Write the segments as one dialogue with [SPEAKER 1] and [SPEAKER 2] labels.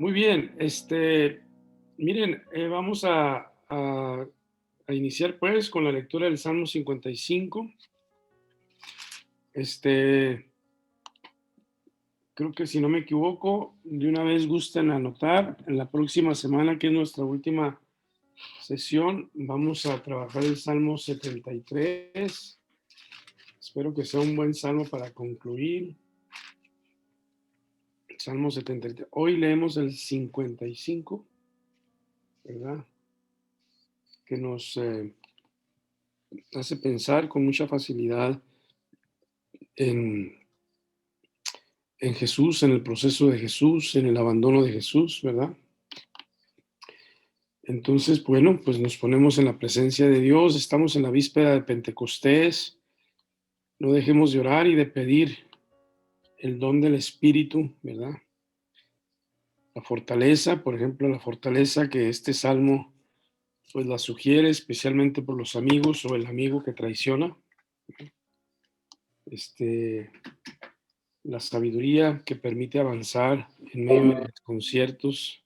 [SPEAKER 1] Muy bien, miren, vamos a iniciar pues con la lectura del Salmo 55. Este, Creo que si no me equivoco, de una vez gusten anotar, en la próxima semana, que es nuestra última sesión, vamos a trabajar el Salmo 73. Espero que sea un buen salmo para concluir. Salmo 73. Hoy leemos el 55, ¿verdad? Que nos hace pensar con mucha facilidad en, en Jesús, en el proceso de Jesús, en el abandono de Jesús, ¿verdad? Entonces, bueno, pues nos ponemos en la presencia de Dios, estamos en la víspera de Pentecostés, no dejemos de orar y de pedir el don del Espíritu, ¿verdad? La fortaleza, por ejemplo, la fortaleza que este salmo pues la sugiere especialmente por los amigos o el amigo que traiciona, la sabiduría que permite avanzar en medio de los conciertos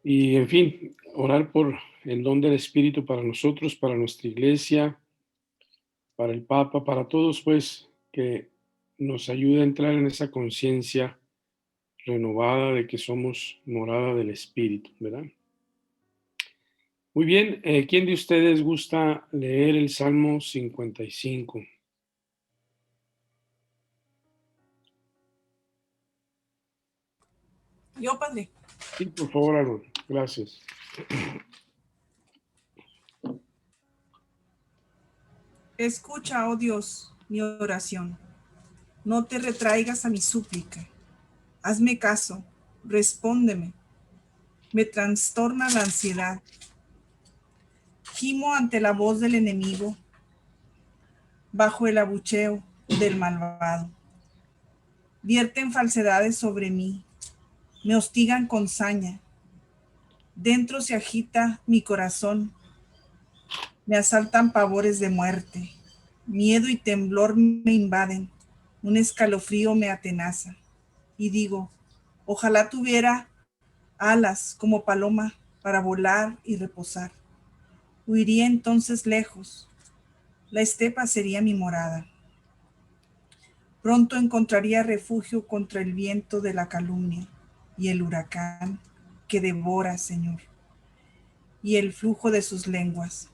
[SPEAKER 1] y, en fin, orar por el don del Espíritu para nosotros, para nuestra iglesia, para el Papa, para todos, pues, que nos ayude a entrar en esa conciencia renovada de que somos morada del Espíritu, ¿verdad? Muy bien, ¿quién de ustedes gusta leer el Salmo 55?
[SPEAKER 2] Yo, padre.
[SPEAKER 1] Sí, por favor, Aaron. Gracias.
[SPEAKER 2] Escucha, oh Dios, mi oración. No te retraigas a mi súplica. Hazme caso, respóndeme. Me trastorna la ansiedad. Gimo ante la voz del enemigo, bajo el abucheo del malvado. Vierten falsedades sobre mí, me hostigan con saña. Dentro se agita mi corazón, me asaltan pavores de muerte. Miedo y temblor me invaden, un escalofrío me atenaza. Y digo, ojalá tuviera alas como paloma para volar y reposar. Huiría entonces lejos, la estepa sería mi morada. Pronto encontraría refugio contra el viento de la calumnia y el huracán que devora, Señor, y el flujo de sus lenguas.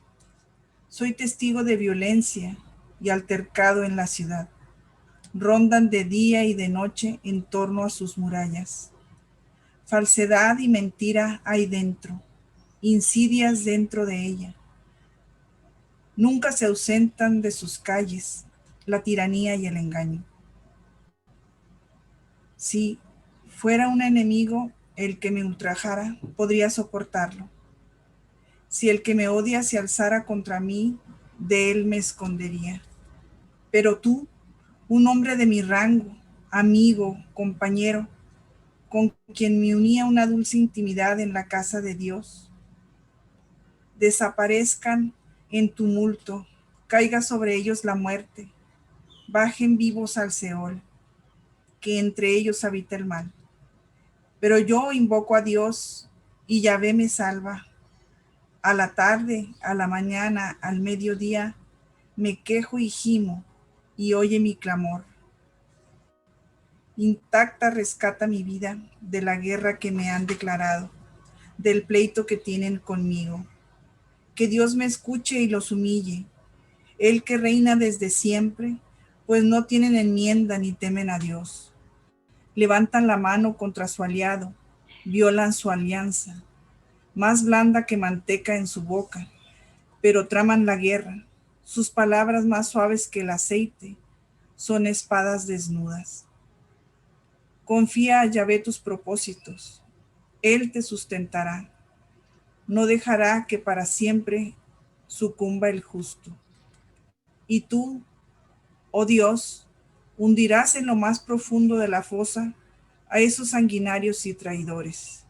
[SPEAKER 2] Soy testigo de violencia y altercado en la ciudad. Rondan de día y de noche en torno a sus murallas. Falsedad y mentira hay dentro, insidias dentro de ella. Nunca se ausentan de sus calles la tiranía y el engaño. Si fuera un enemigo el que me ultrajara, podría soportarlo. Si el que me odia se alzara contra mí, de él me escondería. Pero tú, un hombre de mi rango, amigo, compañero, con quien me unía una dulce intimidad en la casa de Dios, desaparezcan en tumulto, caiga sobre ellos la muerte, bajen vivos al Seol, que entre ellos habita el mal. Pero yo invoco a Dios y Yahvé me salva. A la tarde, a la mañana, al mediodía, me quejo y gimo, y oye mi clamor. Intacta rescata mi vida de la guerra que me han declarado, del pleito que tienen conmigo. Que Dios me escuche y los humille, Él que reina desde siempre, pues no tienen enmienda ni temen a Dios. Levantan la mano contra su aliado, violan su alianza, más blanda que manteca en su boca, pero traman la guerra. Sus palabras más suaves que el aceite son espadas desnudas. Confía a Yahvé tus propósitos, Él te sustentará. No dejará que para siempre sucumba el justo. Y tú, oh Dios, hundirás en lo más profundo de la fosa a esos sanguinarios y traidores,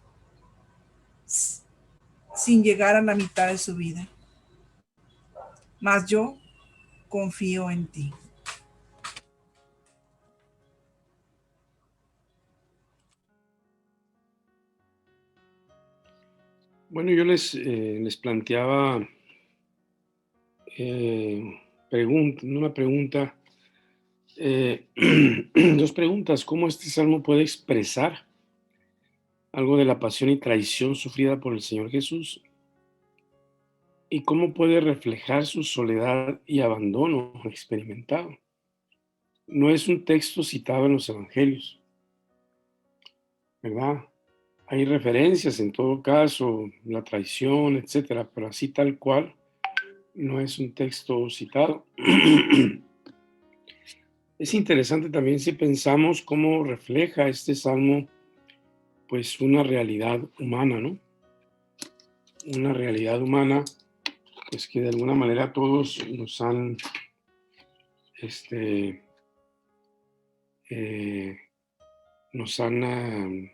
[SPEAKER 2] sin llegar a la mitad de su vida. Mas yo confío en ti.
[SPEAKER 1] Bueno, yo les planteaba una pregunta, dos preguntas. ¿Cómo este salmo puede expresar algo de la pasión y traición sufrida por el Señor Jesús? ¿Y cómo puede reflejar su soledad y abandono experimentado? No es un texto citado en los evangelios, ¿verdad? Hay referencias en todo caso, la traición, etcétera, pero así tal cual no es un texto citado. Es interesante también si pensamos cómo refleja este salmo, pues una realidad humana, ¿no? Una realidad humana, pues que de alguna manera todos este, eh, nos han,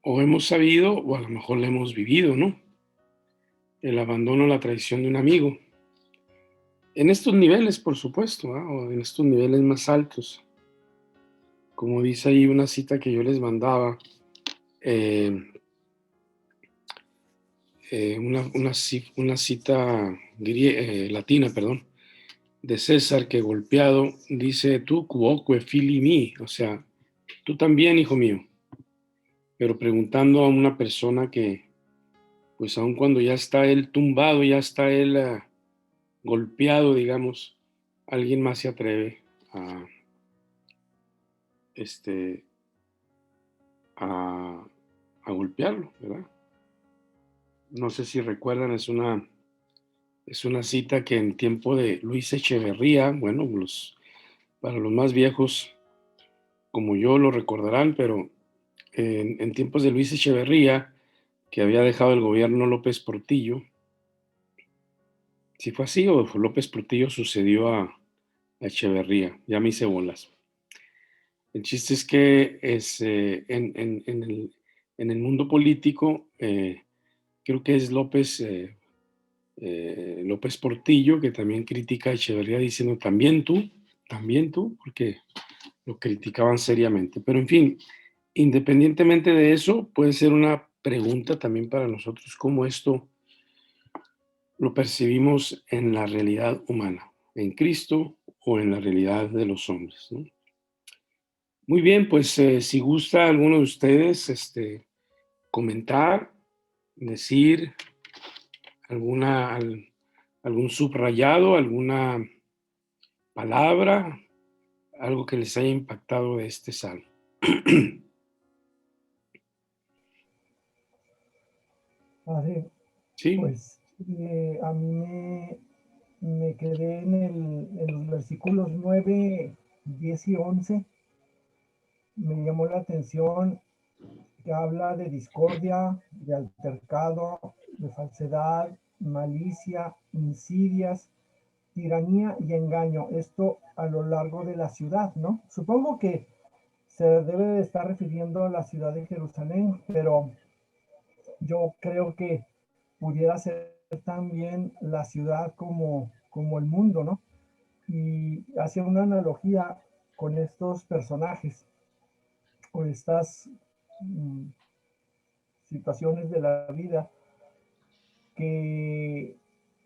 [SPEAKER 1] o hemos sabido, o a lo mejor lo hemos vivido, ¿no? El abandono, la traición de un amigo. En estos niveles, por supuesto, ¿ah? O en estos niveles más altos. Como dice ahí una cita que yo les mandaba, eh, una cita latina, perdón, de César, que golpeado dice, tú quoque fili mi, o sea, tú también, hijo mío, pero preguntando a una persona que, pues aun cuando ya está él tumbado, ya está él golpeado, digamos, alguien más se atreve a, este, a, a golpearlo, ¿verdad? No sé si recuerdan, es una cita que en tiempo de Luis Echeverría, bueno, para los más viejos como yo lo recordarán, pero en tiempos de Luis Echeverría, que había dejado el gobierno López Portillo, si fue así o López Portillo sucedió a Echeverría, ya me hice bolas. El chiste es que en el mundo político, creo que es López Portillo, que también critica a Echeverría diciendo también tú, porque lo criticaban seriamente. Pero en fin, independientemente de eso, puede ser una pregunta también para nosotros, cómo esto lo percibimos en la realidad humana, en Cristo o en la realidad de los hombres, ¿no? Muy bien, pues si gusta alguno de ustedes comentar, decir alguna, algún subrayado, alguna palabra, algo que les haya impactado de este salmo.
[SPEAKER 3] Padre,
[SPEAKER 1] Sí,
[SPEAKER 3] pues a mí me quedé en los versículos 9, 10 y 11. Me llamó la atención que habla de discordia, de altercado, de falsedad, malicia, insidias, tiranía y engaño. Esto a lo largo de la ciudad, ¿no? Supongo que se debe de estar refiriendo a la ciudad de Jerusalén, pero yo creo que pudiera ser también la ciudad como el mundo, ¿no? Y hacía una analogía con estos personajes o estas mm, situaciones de la vida que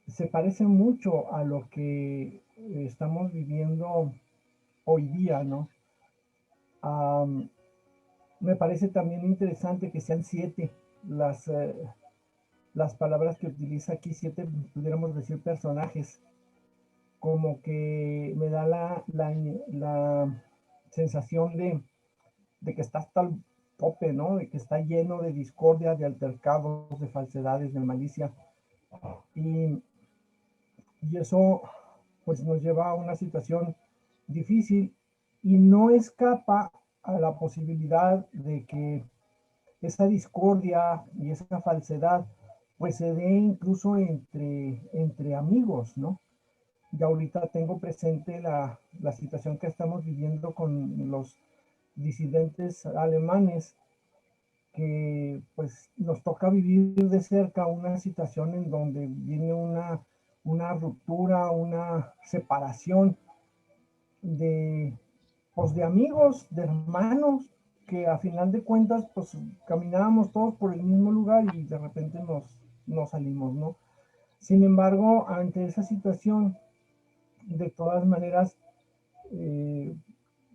[SPEAKER 3] se parecen mucho a lo que estamos viviendo hoy día, ¿no? Am, Me parece también interesante que sean 7 las, las palabras que utiliza aquí, 7, pudiéramos decir, personajes, como que me da la sensación de que está hasta el tope, ¿no? De que está lleno de discordia, de altercados, de falsedades, de malicia. Y, y eso pues nos lleva a una situación difícil y no escapa a la posibilidad de que esa discordia y esa falsedad pues se dé incluso entre amigos, ¿no? Ya ahorita tengo presente la situación que estamos viviendo con los disidentes alemanes, que pues nos toca vivir de cerca una situación en donde viene una ruptura, una separación de, pues de amigos, de hermanos que a final de cuentas, pues caminábamos todos por el mismo lugar y de repente nos salimos, ¿no? Sin embargo, ante esa situación, de todas maneras, eh,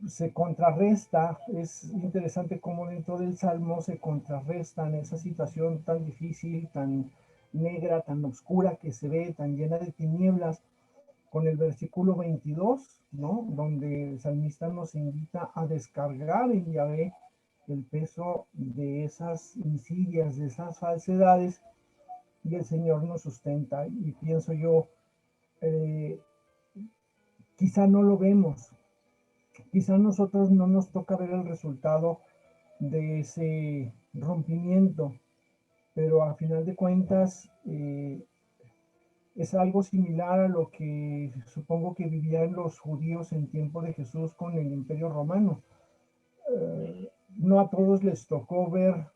[SPEAKER 3] se contrarresta. Es interesante cómo dentro del Salmo se contrarrestan esa situación tan difícil, tan negra, tan oscura que se ve, tan llena de tinieblas, con el versículo 22, ¿no? Donde el salmista nos invita a descargar en Yahvé el peso de esas insidias, de esas falsedades, y el Señor nos sustenta. Y pienso yo, eh, quizá no lo vemos, quizá a nosotros no nos toca ver el resultado de ese rompimiento, pero a final de cuentas es algo similar a lo que supongo que vivían los judíos en tiempo de Jesús con el Imperio Romano. No a todos les tocó ver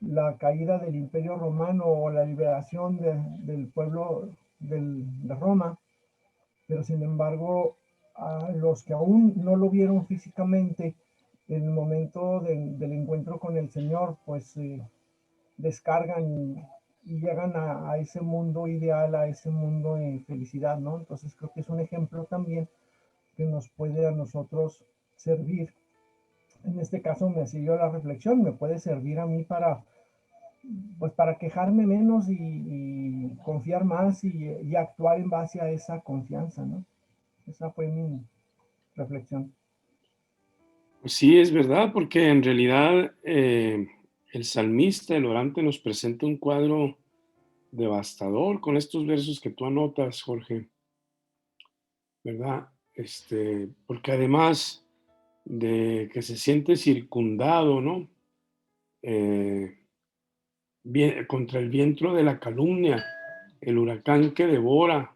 [SPEAKER 3] la caída del Imperio Romano o la liberación del pueblo de Roma, pero sin embargo, a los que aún no lo vieron físicamente, en el momento del encuentro con el Señor, pues descargan y llegan a ese mundo ideal, a ese mundo de felicidad, ¿no? Entonces creo que es un ejemplo también que nos puede a nosotros servir. En este caso me siguió la reflexión, me puede servir a mí para, pues para quejarme menos y confiar más y actuar en base a esa confianza, ¿no? Esa fue mi reflexión.
[SPEAKER 1] Pues sí, es verdad, porque en realidad el salmista, el orante, nos presenta un cuadro devastador con estos versos que tú anotas, Jorge, ¿verdad? Porque además de que se siente circundado, ¿no? Eh, contra el viento de la calumnia, el huracán que devora,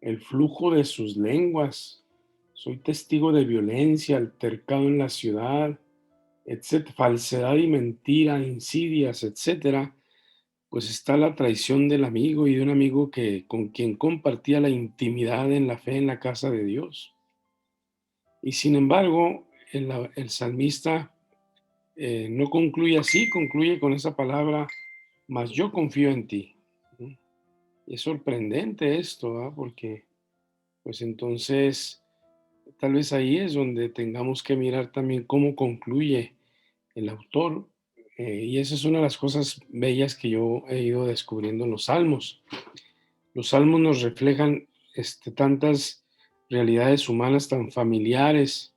[SPEAKER 1] el flujo de sus lenguas. Soy testigo de violencia, altercado en la ciudad, etcétera, falsedad y mentira, insidias, etcétera. Pues está la traición del amigo y de un amigo con quien compartía la intimidad en la fe en la casa de Dios. Y sin embargo, el salmista no concluye así, concluye con esa palabra, mas yo confío en ti. Es sorprendente esto, ¿eh? Porque pues entonces tal vez ahí es donde tengamos que mirar también cómo concluye el autor. Y esa es una de las cosas bellas que yo he ido descubriendo en los salmos. Los salmos nos reflejan tantas realidades humanas tan familiares,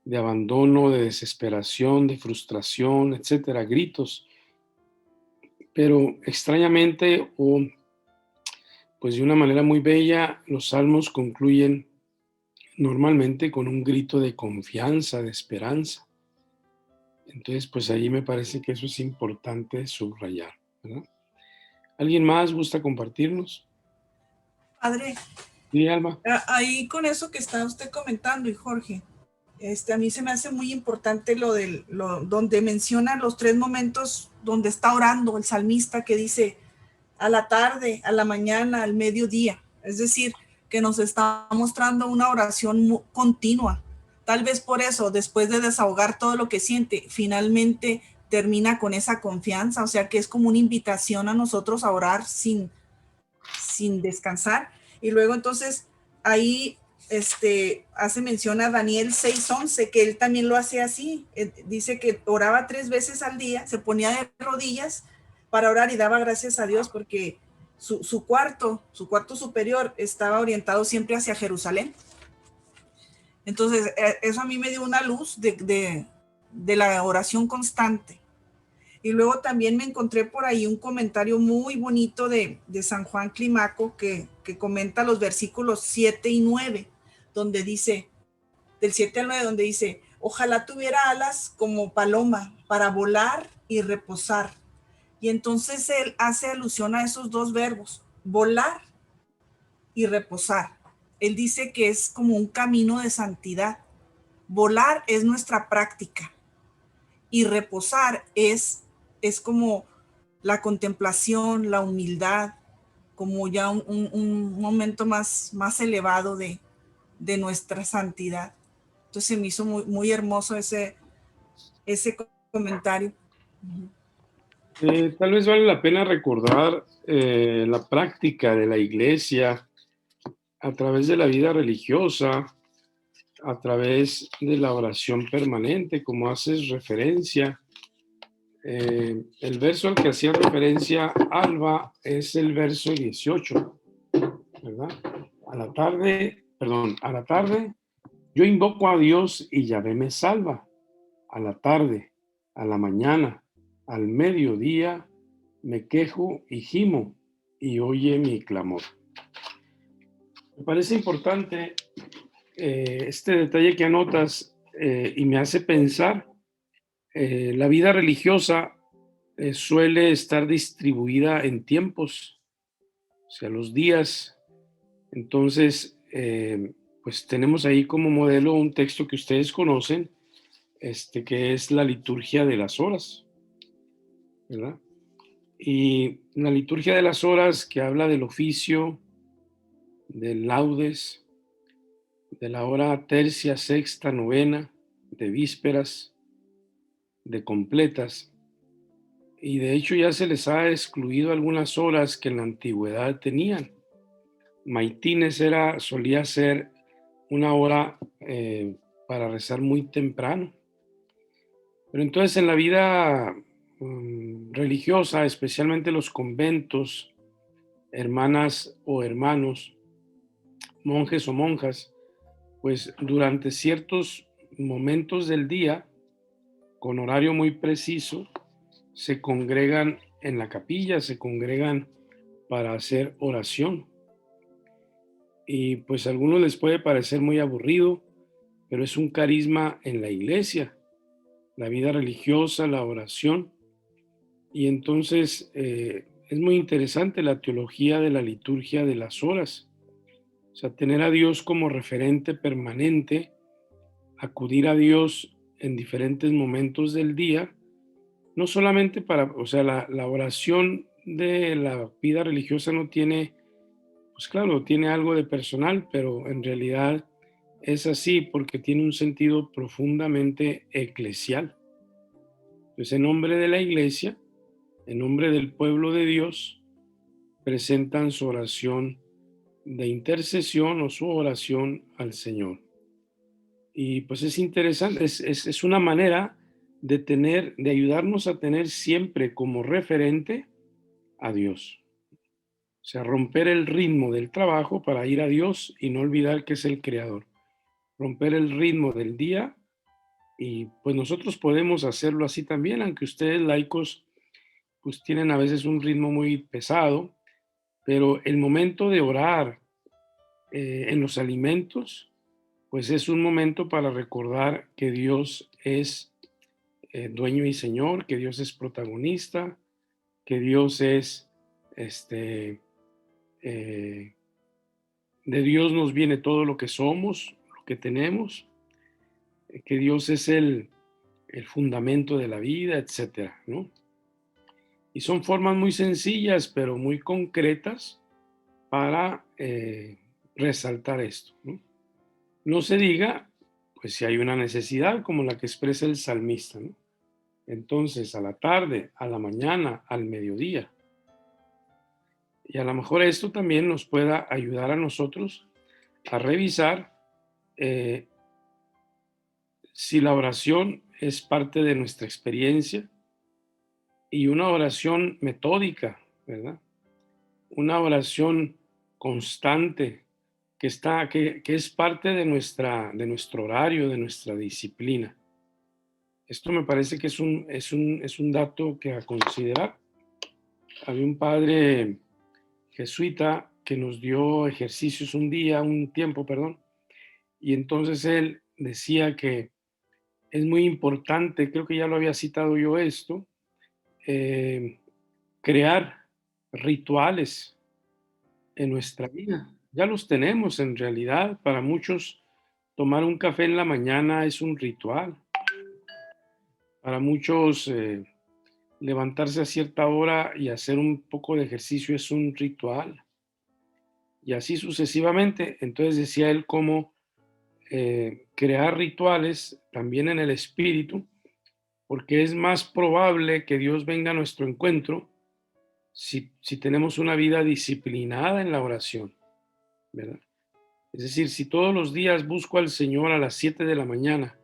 [SPEAKER 1] de abandono, de desesperación, de frustración, etcétera, gritos. Pero extrañamente o pues de una manera muy bella, los salmos concluyen normalmente con un grito de confianza, de esperanza. Entonces, pues ahí me parece que eso es importante subrayar, ¿verdad? ¿Alguien más gusta compartirnos?
[SPEAKER 2] Padre,
[SPEAKER 1] Sí, Alma.
[SPEAKER 2] ahí con eso que está usted comentando y Jorge, a mí se me hace muy importante donde menciona los tres momentos donde está orando el salmista que dice a la tarde, a la mañana, al mediodía. Es decir, que nos está mostrando una oración continua. Tal vez por eso, después de desahogar todo lo que siente, finalmente termina con esa confianza. O sea que es como una invitación a nosotros a orar sin descansar. Y luego entonces ahí hace mención a Daniel 6:11, que él también lo hace así. Dice que oraba 3 veces al día, se ponía de rodillas para orar y daba gracias a Dios porque su cuarto superior estaba orientado siempre hacia Jerusalén. Entonces, eso a mí me dio una luz de la oración constante. Y luego también me encontré por ahí un comentario muy bonito de San Juan Climaco que comenta los versículos 7 y 9, donde dice, del 7 al 9, donde dice, ojalá tuviera alas como paloma para volar y reposar. Y entonces él hace alusión a esos dos verbos, volar y reposar. Él dice que es como un camino de santidad. Volar es nuestra práctica y reposar es como la contemplación, la humildad, como ya un momento más elevado de nuestra santidad. Entonces se me hizo muy, muy hermoso ese comentario.
[SPEAKER 1] Tal vez vale la pena recordar la práctica de la iglesia a través de la vida religiosa, a través de la oración permanente, como haces referencia. El verso al que hacía referencia Alba es el verso 18, ¿verdad? A la tarde, yo invoco a Dios y Yahvé me salva. A la tarde, a la mañana, al mediodía, me quejo y gimo y oye mi clamor. Me parece importante este detalle que anotas y me hace pensar, la vida religiosa suele estar distribuida en tiempos, o sea, los días. Entonces, pues tenemos ahí como modelo un texto que ustedes conocen, que es la liturgia de las horas, ¿verdad? Y la liturgia de las horas que habla del oficio, del laudes, de la hora tercia, sexta, novena, de vísperas, de completas. Y de hecho ya se les ha excluido algunas horas que en la antigüedad tenían. Maitines solía ser una hora para rezar muy temprano. Pero entonces en la vida religiosa, especialmente los conventos, hermanas o hermanos, monjes o monjas, pues durante ciertos momentos del día, con horario muy preciso, se congregan en la capilla, se congregan para hacer oración. Y pues a algunos les puede parecer muy aburrido, pero es un carisma en la iglesia, la vida religiosa, la oración. Y entonces es muy interesante la teología de la liturgia de las horas. O sea, tener a Dios como referente permanente, acudir a Dios en diferentes momentos del día, no solamente o sea, la oración de la vida religiosa no tiene, pues claro, tiene algo de personal, pero en realidad es así porque tiene un sentido profundamente eclesial. Pues en nombre de la iglesia, en nombre del pueblo de Dios, presentan su oración de intercesión o su oración al Señor. Y pues es interesante, es una manera de ayudarnos a tener siempre como referente a Dios. O sea, romper el ritmo del trabajo para ir a Dios y no olvidar que es el creador. Romper el ritmo del día y pues nosotros podemos hacerlo así también, aunque ustedes laicos pues tienen a veces un ritmo muy pesado, pero el momento de orar en los alimentos, pues es un momento para recordar que Dios es dueño y señor, que Dios es protagonista, que Dios es, eh, de Dios nos viene todo lo que somos, lo que tenemos, que Dios es el fundamento de la vida, etcétera, ¿no? Y son formas muy sencillas, pero muy concretas para resaltar esto, ¿no? No se diga, pues si hay una necesidad como la que expresa el salmista, ¿no? Entonces, a la tarde, a la mañana, al mediodía. Y a lo mejor esto también nos pueda ayudar a nosotros a revisar eh, si la oración es parte de nuestra experiencia y una oración metódica, ¿verdad? Una oración constante que es parte de nuestro horario, de nuestra disciplina. Esto me parece que es un dato que a considerar. Había un padre jesuita que nos dio ejercicios un tiempo, perdón, y entonces él decía que es muy importante, creo que ya lo había citado yo esto, eh, crear rituales en nuestra vida. Ya los tenemos en realidad. Para muchos, tomar un café en la mañana es un ritual. Para muchos, levantarse a cierta hora y hacer un poco de ejercicio es un ritual. Y así sucesivamente. Entonces decía él cómo crear rituales también en el espíritu porque es más probable que Dios venga a nuestro encuentro si tenemos una vida disciplinada en la oración, ¿verdad? Es decir, si todos los días busco al Señor a las 7 de la mañana,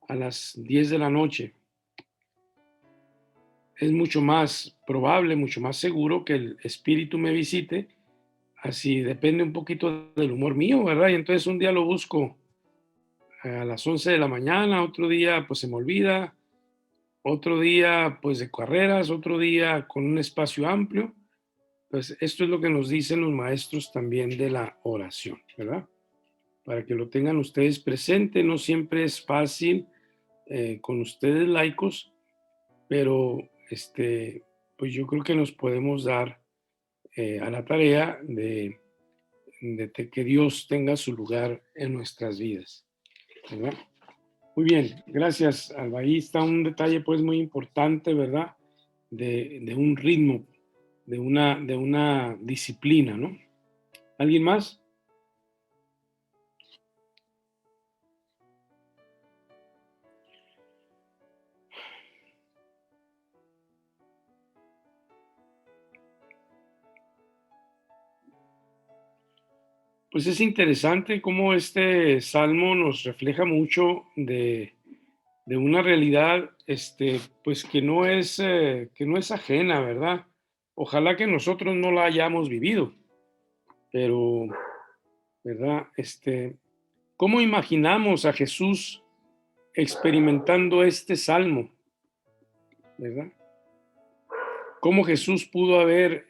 [SPEAKER 1] a las 10 de la noche, es mucho más probable, mucho más seguro que el Espíritu me visite. Así depende un poquito del humor mío, ¿verdad? Y entonces un día lo busco a las 11 de la mañana, otro día pues se me olvida, otro día pues de carreras, otro día con un espacio amplio. Pues esto es lo que nos dicen los maestros también de la oración, ¿verdad? Para que lo tengan ustedes presente, no siempre es fácil con ustedes laicos, pero pues yo creo que nos podemos dar a la tarea de que Dios tenga su lugar en nuestras vidas, ¿verdad? Muy bien, gracias, Alba. Ahí está un detalle pues muy importante, ¿verdad? De un ritmo, de una disciplina, ¿no? ¿Alguien más? Pues es interesante cómo este salmo nos refleja mucho de una realidad, pues que no es ajena, ¿verdad? Ojalá que nosotros no la hayamos vivido, pero, ¿verdad? ¿Cómo imaginamos a Jesús experimentando este salmo, ¿verdad? ¿Cómo Jesús pudo haber,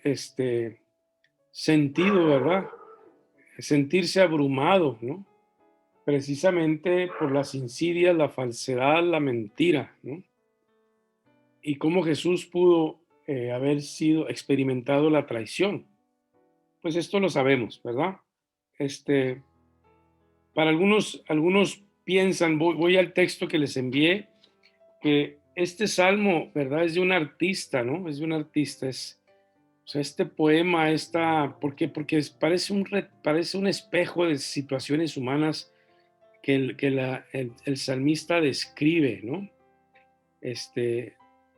[SPEAKER 1] sentido, ¿verdad? Sentirse abrumado, ¿no? Precisamente por las insidias, la falsedad, la mentira, ¿no? Y cómo Jesús pudo haber sido experimentado la traición. Pues esto lo sabemos, ¿verdad? Este, para algunos piensan, voy al texto que les envié, que este salmo, ¿verdad? Es de un artista, ¿no? Es de un artista, o sea, este poema, ¿por qué? Porque parece un espejo de situaciones humanas que el salmista describe, ¿no?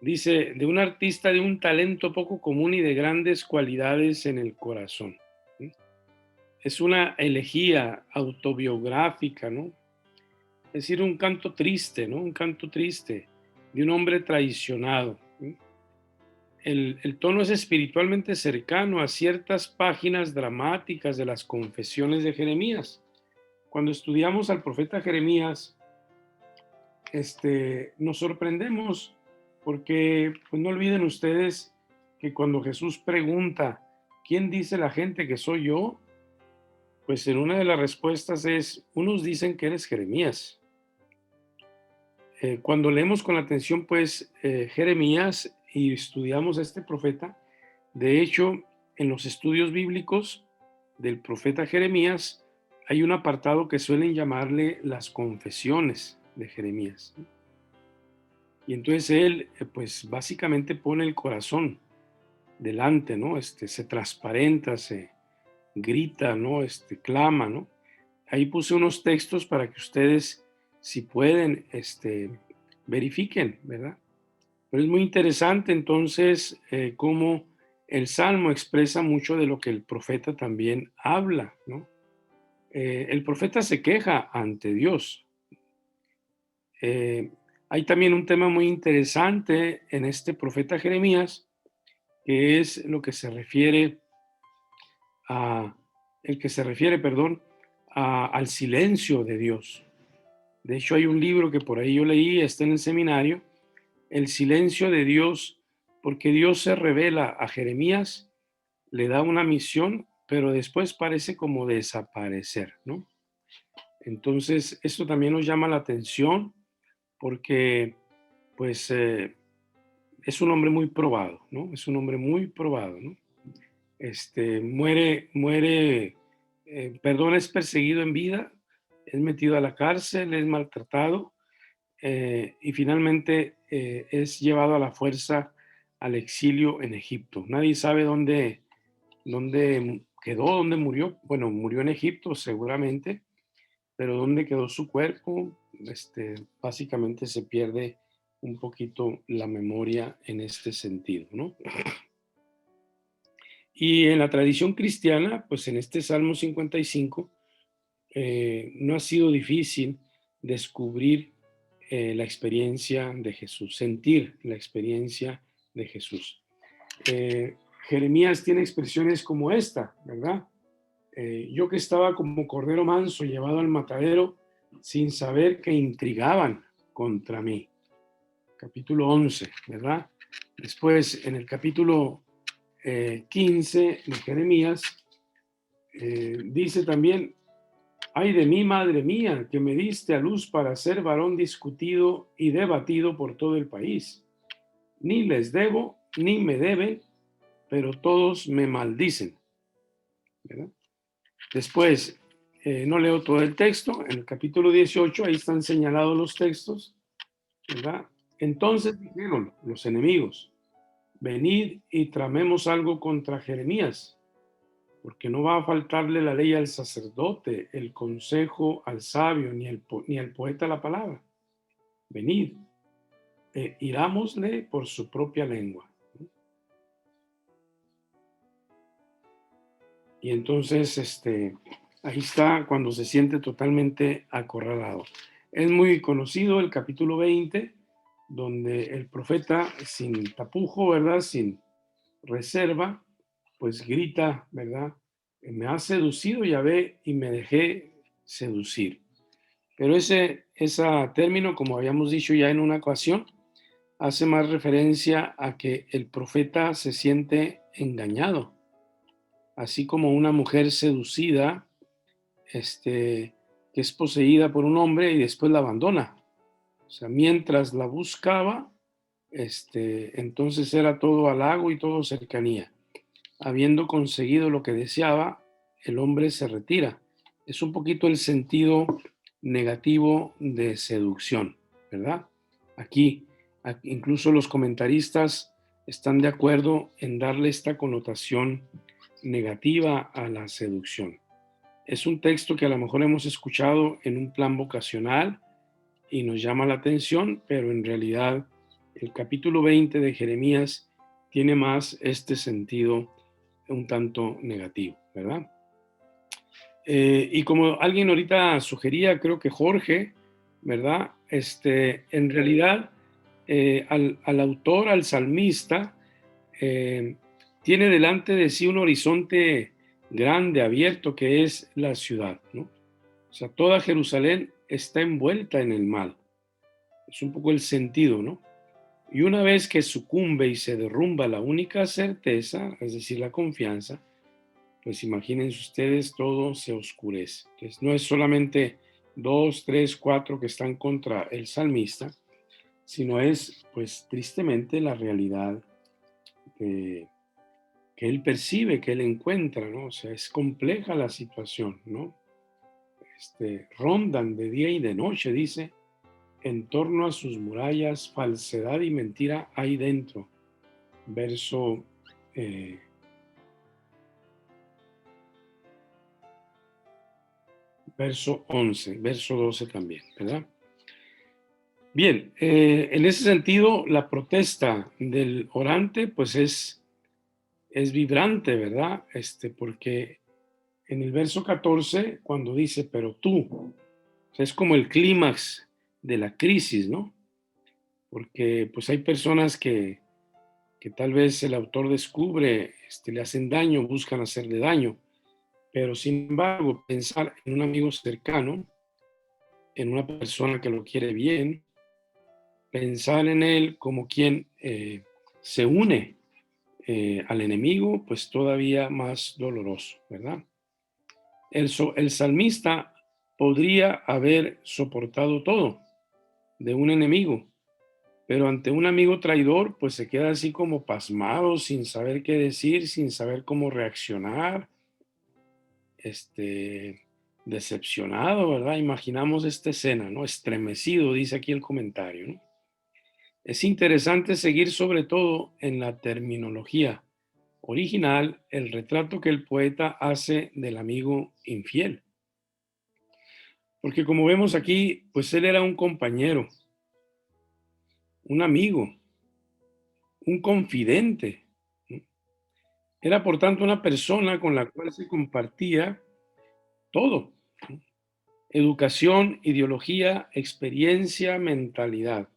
[SPEAKER 1] Dice, de un artista de un talento poco común y de grandes cualidades en el corazón. ¿Sí? Es una elegía autobiográfica, ¿no? Es decir, un canto triste, ¿no? Un canto triste de un hombre traicionado. ¿Sí? El tono es espiritualmente cercano a ciertas páginas dramáticas de las confesiones de Jeremías. Cuando estudiamos al profeta Jeremías, nos sorprendemos porque pues no olviden ustedes que cuando Jesús pregunta, ¿quién dice la gente que soy yo? Pues en una de las respuestas es, unos dicen que eres Jeremías. Cuando leemos con atención pues Jeremías y estudiamos a este profeta, de hecho en los estudios bíblicos del profeta Jeremías hay un apartado que suelen llamarle las confesiones de Jeremías. Y entonces él, pues básicamente pone el corazón delante, ¿no? Se transparenta, se grita, ¿no? Clama, ¿no? Ahí puse unos textos para que ustedes, si pueden, verifiquen, ¿verdad? Pero es muy interesante entonces cómo el Salmo expresa mucho de lo que el profeta también habla, ¿no? El profeta se queja ante Dios. Hay también un tema muy interesante en este profeta Jeremías, que es lo que se refiere perdón, al silencio de Dios. De hecho, hay un libro que por ahí yo leí, está en el seminario, El silencio de Dios, porque Dios se revela a Jeremías, le da una misión, pero después parece como desaparecer, ¿no? Entonces, esto también nos llama la atención porque, pues, es un hombre muy probado, ¿no? Es un hombre muy probado, ¿no? Es perseguido en vida, es metido a la cárcel, es maltratado y finalmente es llevado a la fuerza al exilio en Egipto. Nadie sabe dónde quedó, dónde murió. Bueno, murió en Egipto seguramente, pero dónde quedó su cuerpo, básicamente se pierde un poquito la memoria en este sentido, ¿no? Y en la tradición cristiana, pues en este Salmo 55, no ha sido difícil descubrir la experiencia de Jesús, sentir la experiencia de Jesús. Jeremías tiene expresiones como esta, ¿verdad? Yo que estaba como cordero manso llevado al matadero sin saber que intrigaban contra mí. Capítulo 11, ¿verdad? Después, en el capítulo 15 de Jeremías, dice también: ay de mí, madre mía, que me diste a luz para ser varón discutido y debatido por todo el país. Ni les debo, ni me deben, pero todos me maldicen, ¿verdad? Después, no leo todo el texto, en el capítulo 18, ahí están señalados los textos, ¿verdad? Entonces dijeron los enemigos: venid y tramemos algo contra Jeremías, porque no va a faltarle la ley al sacerdote, el consejo al sabio, ni al poeta la palabra. Venid, irámosle por su propia lengua. Y entonces, ahí está cuando se siente totalmente acorralado. Es muy conocido el capítulo 20, donde el profeta, sin tapujo, ¿verdad?, sin reserva, pues grita, ¿verdad?, me ha seducido Yahvé y me dejé seducir. Pero ese término, como habíamos dicho ya en una ocasión, hace más referencia a que el profeta se siente engañado, así como una mujer seducida, que es poseída por un hombre y después la abandona. O sea, mientras la buscaba, entonces era todo halago y todo cercanía. Habiendo conseguido lo que deseaba, el hombre se retira. Es un poquito el sentido negativo de seducción, ¿verdad? Aquí incluso los comentaristas están de acuerdo en darle esta connotación negativa a la seducción. Es un texto que a lo mejor hemos escuchado en un plan vocacional y nos llama la atención, pero en realidad el capítulo 20 de Jeremías tiene más este sentido un tanto negativo, ¿verdad? Y como alguien ahorita sugería, creo que Jorge, ¿verdad? En realidad, al autor, al salmista, tiene delante de sí un horizonte grande, abierto, que es la ciudad, ¿no? O sea, toda Jerusalén está envuelta en el mal. Es un poco el sentido, ¿no? Y una vez que sucumbe y se derrumba la única certeza, es decir, la confianza, pues imagínense ustedes, todo se oscurece. Entonces, no es solamente 2, 3, 4 que están contra el salmista, sino es, pues, tristemente la realidad que él percibe, que él encuentra, ¿no? O sea, es compleja la situación, ¿no? Rondan de día y de noche, dice, en torno a sus murallas, falsedad y mentira hay dentro. Verso 11, verso 12 también, ¿verdad? Bien, en ese sentido, la protesta del orante, pues es vibrante, ¿verdad? Porque en el verso 14, cuando dice, pero tú, es como el clímax de la crisis, ¿no? Porque pues hay personas que tal vez el autor descubre, le hacen daño, buscan hacerle daño, pero sin embargo, pensar en un amigo cercano, en una persona que lo quiere bien, pensar en él como quien se une al enemigo, pues todavía más doloroso, ¿verdad? El salmista podría haber soportado todo de un enemigo, pero ante un amigo traidor, pues se queda así como pasmado, sin saber qué decir, sin saber cómo reaccionar, decepcionado, ¿verdad? Imaginamos esta escena, ¿no? Estremecido, dice aquí el comentario, ¿no? Es interesante seguir sobre todo en la terminología original el retrato que el poeta hace del amigo infiel. Porque como vemos aquí, pues él era un compañero, un amigo, un confidente, ¿no? Era por tanto una persona con la cual se compartía todo, ¿no? Educación, ideología, experiencia, mentalidad.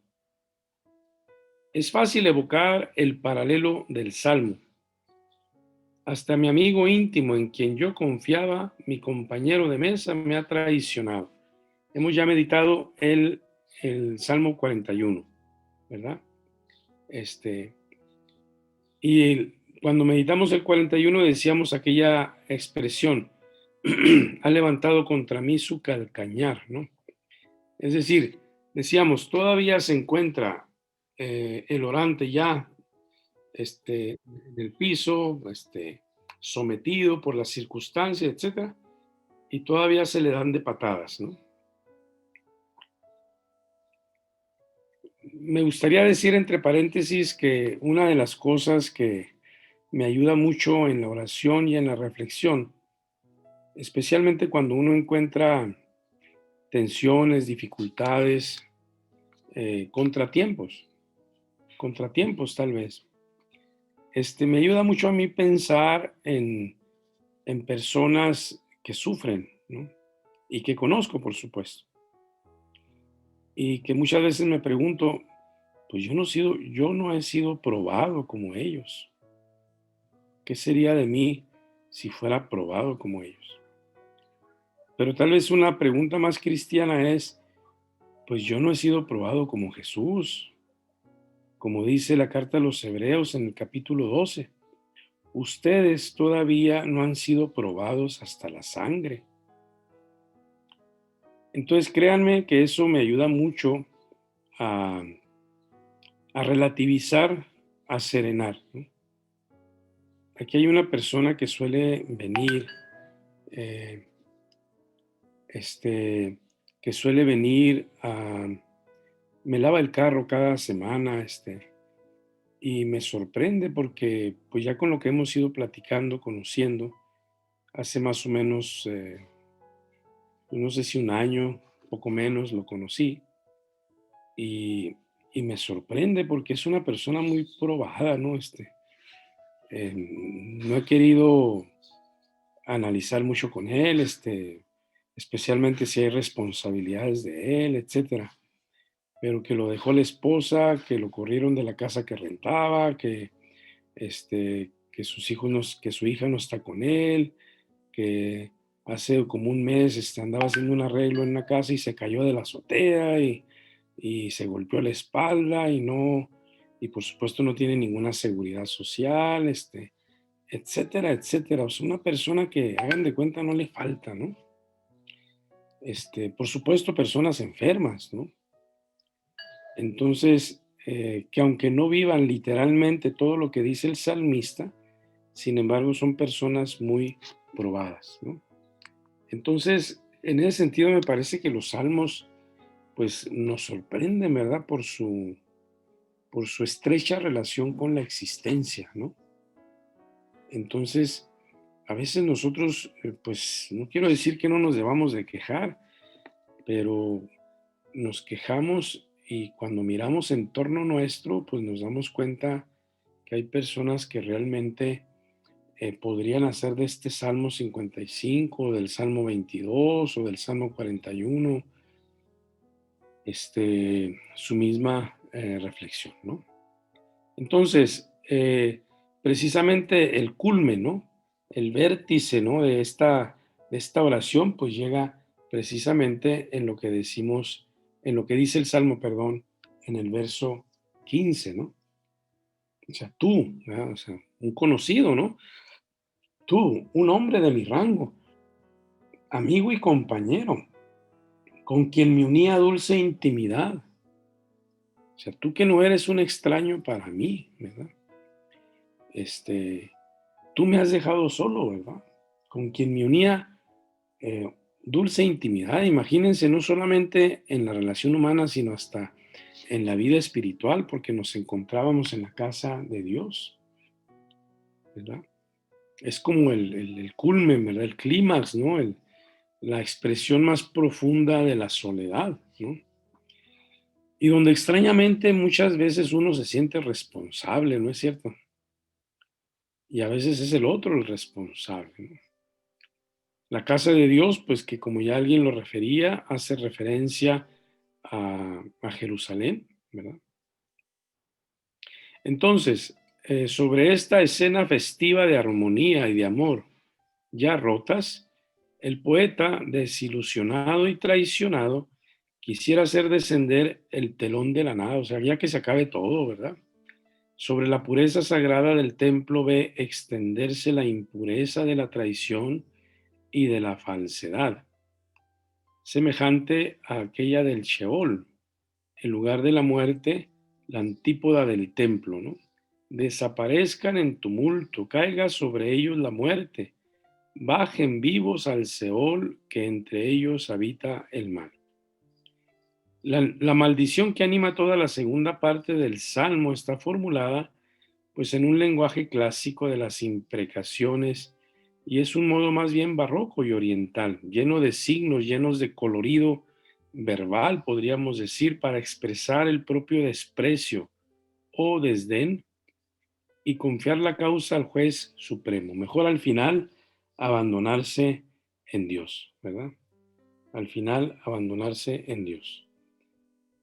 [SPEAKER 1] Es fácil evocar el paralelo del Salmo. Hasta mi amigo íntimo en quien yo confiaba, mi compañero de mesa, me ha traicionado. Hemos ya meditado el Salmo 41, ¿verdad? Cuando meditamos el 41 decíamos aquella expresión, ha levantado contra mí su calcañar, ¿no? Es decir, decíamos, todavía se encuentra el orante ya en el piso, sometido por las circunstancias, etcétera, y todavía se le dan de patadas, ¿no? Me gustaría decir entre paréntesis que una de las cosas que me ayuda mucho en la oración y en la reflexión, especialmente cuando uno encuentra tensiones, dificultades, contratiempos tal vez. Me ayuda mucho a mí pensar en personas que sufren, ¿no? Y que conozco, por supuesto. Y que muchas veces me pregunto, pues yo no he sido probado como ellos. ¿Qué sería de mí si fuera probado como ellos? Pero tal vez una pregunta más cristiana es, pues yo no he sido probado como Jesús, como dice la carta a los Hebreos en el capítulo 12. Ustedes todavía no han sido probados hasta la sangre. Entonces créanme que eso me ayuda mucho a, a relativizar, a serenar, ¿no? Aquí hay una persona que suele venir, eh, este, que suele venir me lava el carro cada semana, y me sorprende porque, pues ya con lo que hemos ido platicando, conociendo, hace más o menos, no sé si un año, poco menos, lo conocí, y, y me sorprende porque es una persona muy probada, ¿no? No he querido analizar mucho con él, especialmente si hay responsabilidades de él, etcétera. Pero que lo dejó la esposa, que lo corrieron de la casa que rentaba, que que su hija no está con él, que hace como un mes andaba haciendo un arreglo en una casa y se cayó de la azotea y se golpeó la espalda y por supuesto no tiene ninguna seguridad social, etcétera, etcétera. O sea, una persona que hagan de cuenta no le falta, ¿no? Por supuesto, personas enfermas, ¿no? Entonces, que aunque no vivan literalmente todo lo que dice el salmista, sin embargo, son personas muy probadas, ¿no? Entonces, en ese sentido, me parece que los salmos, pues, nos sorprenden, ¿verdad? Por su estrecha relación con la existencia, ¿no? Entonces, a veces nosotros, pues, no quiero decir que no nos debamos de quejar, pero nos quejamos y cuando miramos en torno nuestro, pues nos damos cuenta que hay personas que realmente podrían hacer de este Salmo 55, o del Salmo 22 o del Salmo 41, su misma reflexión, ¿no? Entonces, precisamente el culmen, ¿no? El vértice, ¿no? De esta oración, pues llega precisamente en lo que decimos, en lo que dice el Salmo, perdón, en el verso 15, ¿no? O sea, tú, ¿verdad? O sea, un conocido, ¿no? Tú, un hombre de mi rango, amigo y compañero, con quien me unía dulce intimidad. O sea, tú que no eres un extraño para mí, ¿verdad? Tú me has dejado solo, ¿verdad? Con quien me unía eh, dulce intimidad. Imagínense, no solamente en la relación humana, sino hasta en la vida espiritual, porque nos encontrábamos en la casa de Dios, ¿verdad? Es como el culmen, ¿verdad? El clímax, ¿no? la expresión más profunda de la soledad, ¿no? Y donde extrañamente muchas veces uno se siente responsable, ¿no es cierto? Y a veces es el otro el responsable, ¿no? La casa de Dios, pues que como ya alguien lo refería, hace referencia a Jerusalén, ¿verdad? Entonces, sobre esta escena festiva de armonía y de amor ya rotas, el poeta, desilusionado y traicionado, quisiera hacer descender el telón de la nada, o sea, ya que se acabe todo, ¿verdad? Sobre la pureza sagrada del templo ve extenderse la impureza de la traición y de la falsedad, semejante a aquella del Sheol, el lugar de la muerte, la antípoda del templo, ¿no? Desaparezcan en tumulto, caiga sobre ellos la muerte, bajen vivos al Seol, que entre ellos habita el mal. La maldición que anima toda la segunda parte del Salmo está formulada pues en un lenguaje clásico de las imprecaciones y es un modo más bien barroco y oriental, lleno de signos, llenos de colorido verbal, podríamos decir, para expresar el propio desprecio o desdén y confiar la causa al juez supremo. Mejor al final abandonarse en Dios, ¿verdad? Al final abandonarse en Dios.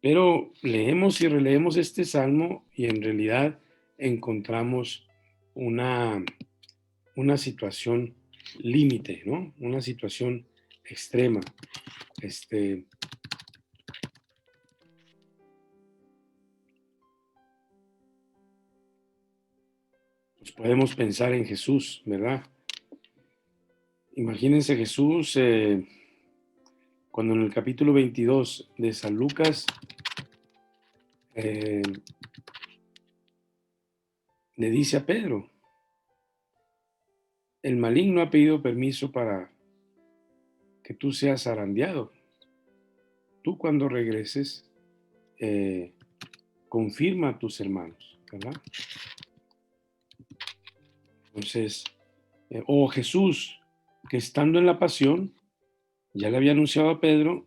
[SPEAKER 1] Pero leemos y releemos este salmo y en realidad encontramos una, una situación límite, ¿no? Una situación extrema. Pues podemos pensar en Jesús, ¿verdad? Imagínense Jesús cuando en el capítulo 22 de San Lucas le dice a Pedro, el maligno ha pedido permiso para que tú seas zarandeado. Tú cuando regreses, confirma a tus hermanos, ¿verdad? Entonces, Jesús, que estando en la pasión, ya le había anunciado a Pedro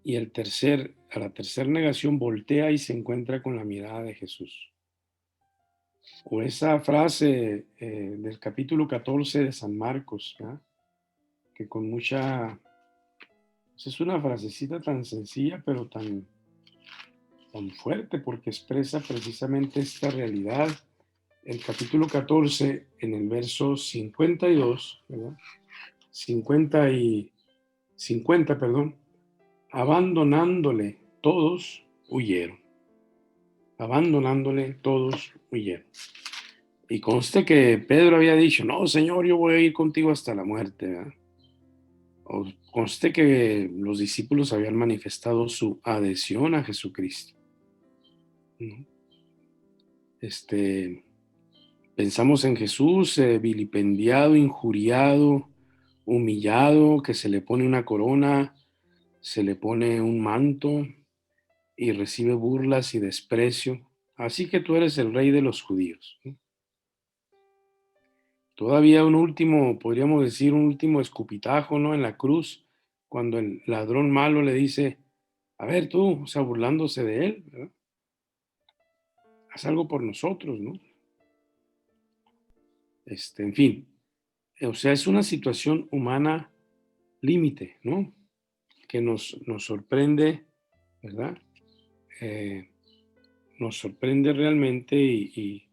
[SPEAKER 1] y a la tercera negación voltea y se encuentra con la mirada de Jesús. O esa frase del capítulo 14 de San Marcos, ¿verdad? Que con mucha... Pues es una frasecita tan sencilla, pero tan fuerte, porque expresa precisamente esta realidad. El capítulo 14, en el verso 52, ¿verdad? 50, perdón, abandonándole todos huyeron. Abandonándole todos huyeron. Y conste que Pedro había dicho, no, Señor, yo voy a ir contigo hasta la muerte, ¿verdad? O conste que los discípulos habían manifestado su adhesión a Jesucristo, ¿no? Pensamos en Jesús vilipendiado, injuriado, humillado, que se le pone una corona, se le pone un manto y recibe burlas y desprecio. Así que tú eres el rey de los judíos, ¿no? Todavía un último, podríamos decir, un último escupitajo, ¿no? En la cruz, cuando el ladrón malo le dice, a ver tú, o sea, burlándose de él, ¿verdad? Haz algo por nosotros, ¿no? En fin, o sea, es una situación humana límite, ¿no? Que nos sorprende, ¿verdad? Nos sorprende realmente y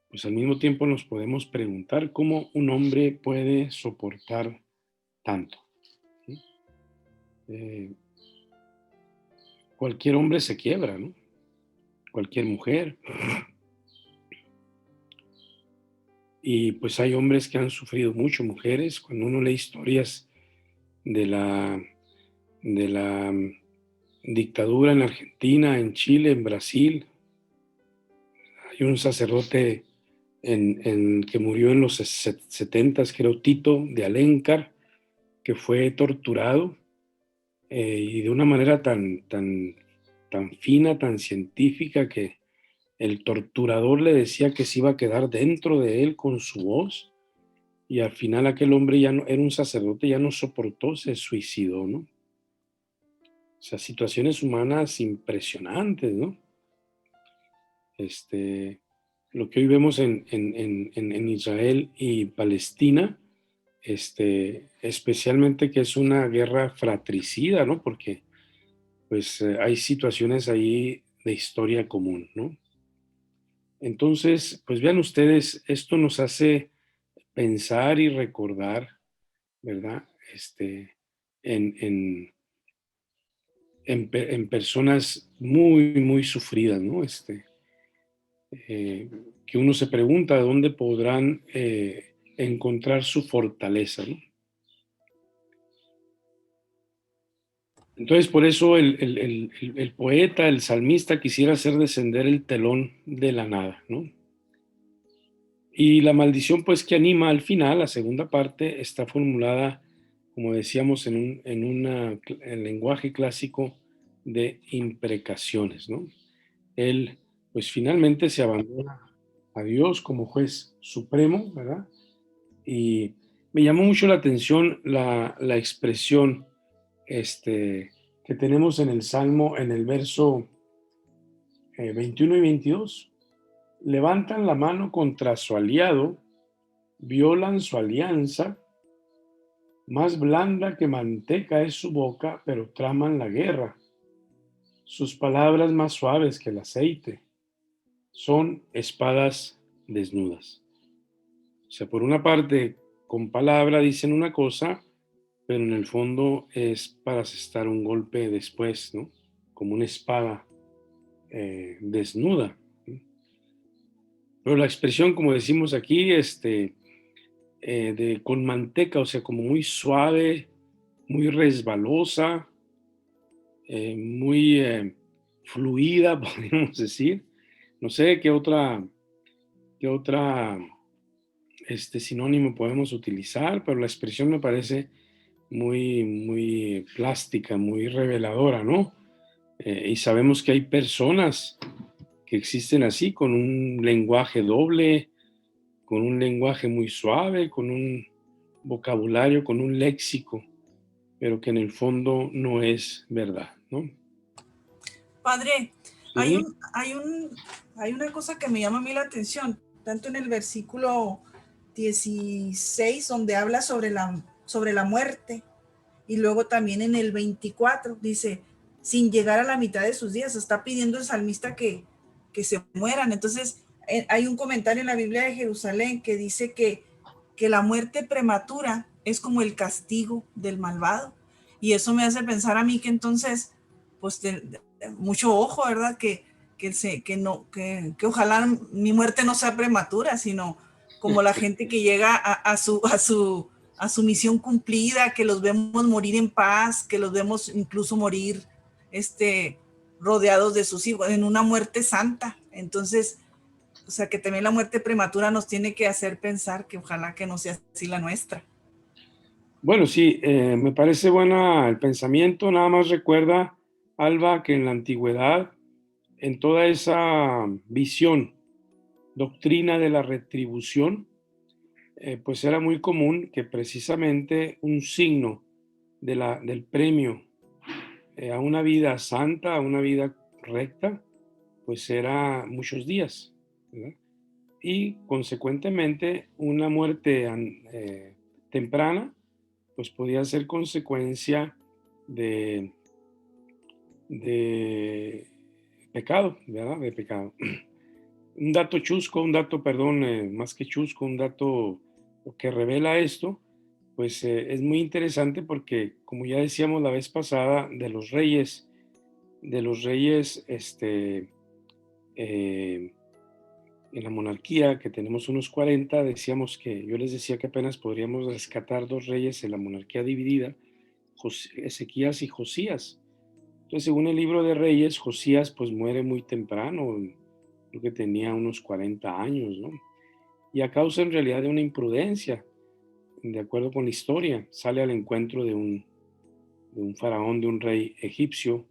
[SPEAKER 1] pues al mismo tiempo nos podemos preguntar cómo un hombre puede soportar tanto, ¿sí? Cualquier hombre se quiebra, ¿no? Cualquier mujer. Y pues hay hombres que han sufrido mucho, mujeres. Cuando uno lee historias de la dictadura en Argentina, en Chile, en Brasil, hay un sacerdote que murió en los 70s, creo, Tito de Alencar, que fue torturado y de una manera tan fina, tan científica, que el torturador le decía que se iba a quedar dentro de él con su voz y al final aquel hombre ya no, era un sacerdote, ya no soportó, se suicidó, ¿no? O sea, situaciones humanas impresionantes, ¿no? Lo que hoy vemos en Israel y Palestina, especialmente que es una guerra fratricida, ¿no? Porque pues hay situaciones ahí de historia común, ¿no? Entonces, pues vean ustedes, esto nos hace pensar y recordar, ¿verdad? En, en, en personas muy, muy sufridas, ¿no? Que uno se pregunta de dónde podrán encontrar su fortaleza, ¿no? Entonces, por eso el poeta, el salmista, quisiera hacer descender el telón de la nada, ¿no? Y la maldición, pues, que anima al final, la segunda parte, está formulada, como decíamos, en lenguaje clásico de imprecaciones, ¿no? Él, pues, finalmente se abandona a Dios como juez supremo, ¿verdad? Y me llamó mucho la atención la expresión que tenemos en el Salmo, en el verso 21 y 22. Levantan la mano contra su aliado, violan su alianza, más blanda que manteca es su boca, pero traman la guerra. Sus palabras más suaves que el aceite son espadas desnudas. O sea, por una parte, con palabra dicen una cosa, pero en el fondo es para asestar un golpe después, ¿no? Como una espada desnuda. Pero la expresión, como decimos aquí, de con manteca, o sea, como muy suave, muy resbalosa, muy fluida, podríamos decir. No sé qué otra sinónimo podemos utilizar, pero la expresión me parece muy, muy plástica, muy reveladora, ¿no? Y sabemos que hay personas que existen así, con un lenguaje doble, con un lenguaje muy suave, con un vocabulario, con un léxico, pero que en el fondo no es verdad, ¿no?
[SPEAKER 2] Padre, hay
[SPEAKER 1] Sí,
[SPEAKER 2] un, hay un, hay una cosa que me llama a mí la atención, tanto en el versículo 16, donde habla sobre la muerte, y luego también en el 24, dice, sin llegar a la mitad de sus días, está pidiendo el salmista que se mueran. Entonces, hay un comentario en la Biblia de Jerusalén que dice que la muerte prematura es como el castigo del malvado. Y eso me hace pensar a mí que entonces, pues, mucho ojo, ¿verdad? Que ojalá mi muerte no sea prematura, sino como la gente que llega a su misión cumplida, que los vemos morir en paz, que los vemos incluso morir rodeados de sus hijos, en una muerte santa. Entonces, o sea, que también la muerte prematura nos tiene que hacer pensar que ojalá que no sea así la nuestra.
[SPEAKER 1] bueno, sí, me parece buena el pensamiento. Nada más recuerda, Alba, que en la antigüedad, en toda esa visión, doctrina de la retribución, pues era muy común que precisamente un signo del premio a una vida santa, a una vida recta, pues era muchos días, ¿verdad? Y consecuentemente una muerte temprana, pues podía ser consecuencia de, de pecado, ¿verdad? De pecado. Un dato chusco, un dato, perdón, más que chusco, un dato que revela esto, pues es muy interesante porque, como ya decíamos la vez pasada, de los reyes, eh, en la monarquía, que tenemos unos 40, decíamos que, yo les decía que apenas podríamos rescatar dos reyes en la monarquía dividida, Ezequías y Josías. Entonces, según el libro de Reyes, Josías pues muere muy temprano, creo que tenía unos 40 años, ¿no? Y a causa en realidad de una imprudencia, de acuerdo con la historia, sale al encuentro de un faraón, de un rey egipcio,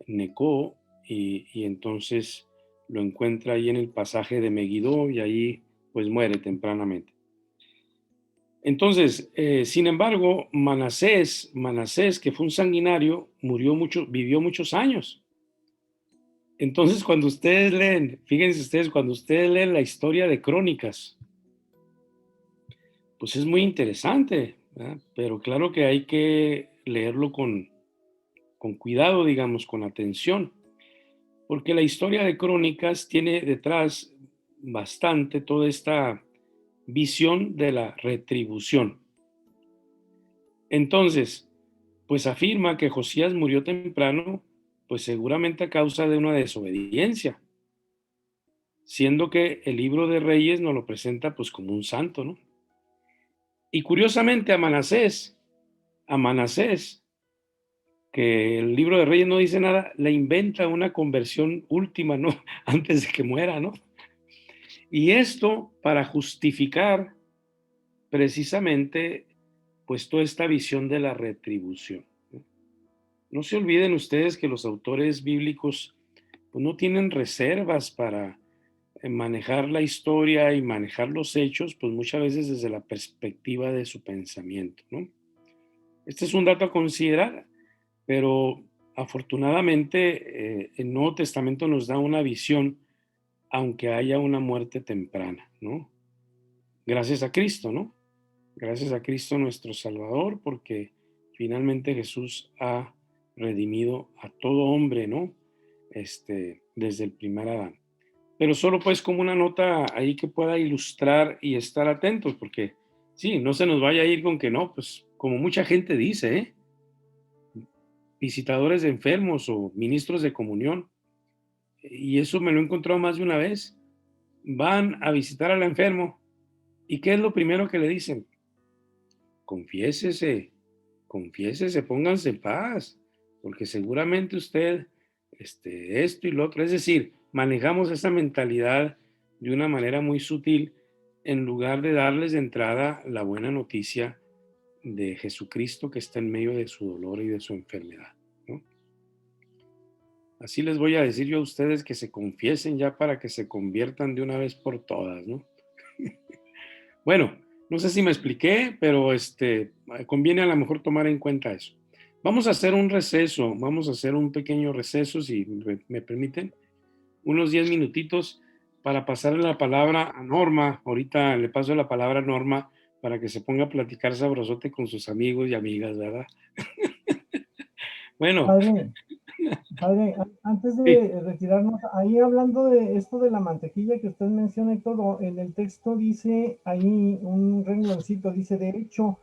[SPEAKER 1] Neco, y entonces lo encuentra ahí en el pasaje de Megiddo y ahí pues muere tempranamente. Entonces, sin embargo, Manasés, que fue un sanguinario, vivió muchos años. Entonces, cuando ustedes leen, fíjense ustedes, cuando ustedes leen la historia de Crónicas, pues es muy interesante, ¿verdad? Pero claro que hay que leerlo con cuidado, digamos, con atención, porque la historia de Crónicas tiene detrás bastante toda esta visión de la retribución. Entonces, pues afirma que Josías murió temprano, pues seguramente a causa de una desobediencia, siendo que el libro de Reyes nos lo presenta pues como un santo, ¿no? Y curiosamente a Manasés, que el libro de Reyes no dice nada, le inventa una conversión última, ¿no? Antes de que muera, ¿no? Y esto para justificar precisamente pues toda esta visión de la retribución. No se olviden ustedes que los autores bíblicos pues, no tienen reservas para manejar la historia y manejar los hechos, pues muchas veces desde la perspectiva de su pensamiento, ¿no? Este es un dato a considerar, pero afortunadamente el Nuevo Testamento nos da una visión, aunque haya una muerte temprana, ¿no? Gracias a Cristo, ¿no? Gracias a Cristo nuestro Salvador, porque finalmente Jesús ha redimido a todo hombre, ¿no? Desde el primer Adán. Pero solo pues como una nota ahí que pueda ilustrar y estar atentos, porque sí, no se nos vaya a ir con que no, pues como mucha gente dice, ¿eh? Visitadores de enfermos o ministros de comunión, y eso me lo he encontrado más de una vez. Van a visitar al enfermo, ¿y qué es lo primero que le dicen? Confiésese, confiésese, pónganse en paz, porque seguramente usted, esto y lo otro, es decir, manejamos esa mentalidad de una manera muy sutil en lugar de darles de entrada la buena noticia de Jesucristo que está en medio de su dolor y de su enfermedad, ¿no? Así les voy a decir yo a ustedes que se confiesen ya para que se conviertan de una vez por todas, ¿no? Bueno, no sé si me expliqué, pero conviene a lo mejor tomar en cuenta eso. Vamos a hacer un receso, vamos a hacer un pequeño receso, si me permiten, unos 10 minutitos para pasarle la palabra a Norma. Ahorita le paso la palabra a Norma para que se ponga a platicar sabrosote con sus amigos y amigas, ¿verdad? Bueno,
[SPEAKER 3] Padre, padre, antes
[SPEAKER 1] sí,
[SPEAKER 3] de retirarnos, ahí hablando de esto de la mantequilla que usted menciona y todo, en el texto dice ahí un rengloncito, dice, de hecho,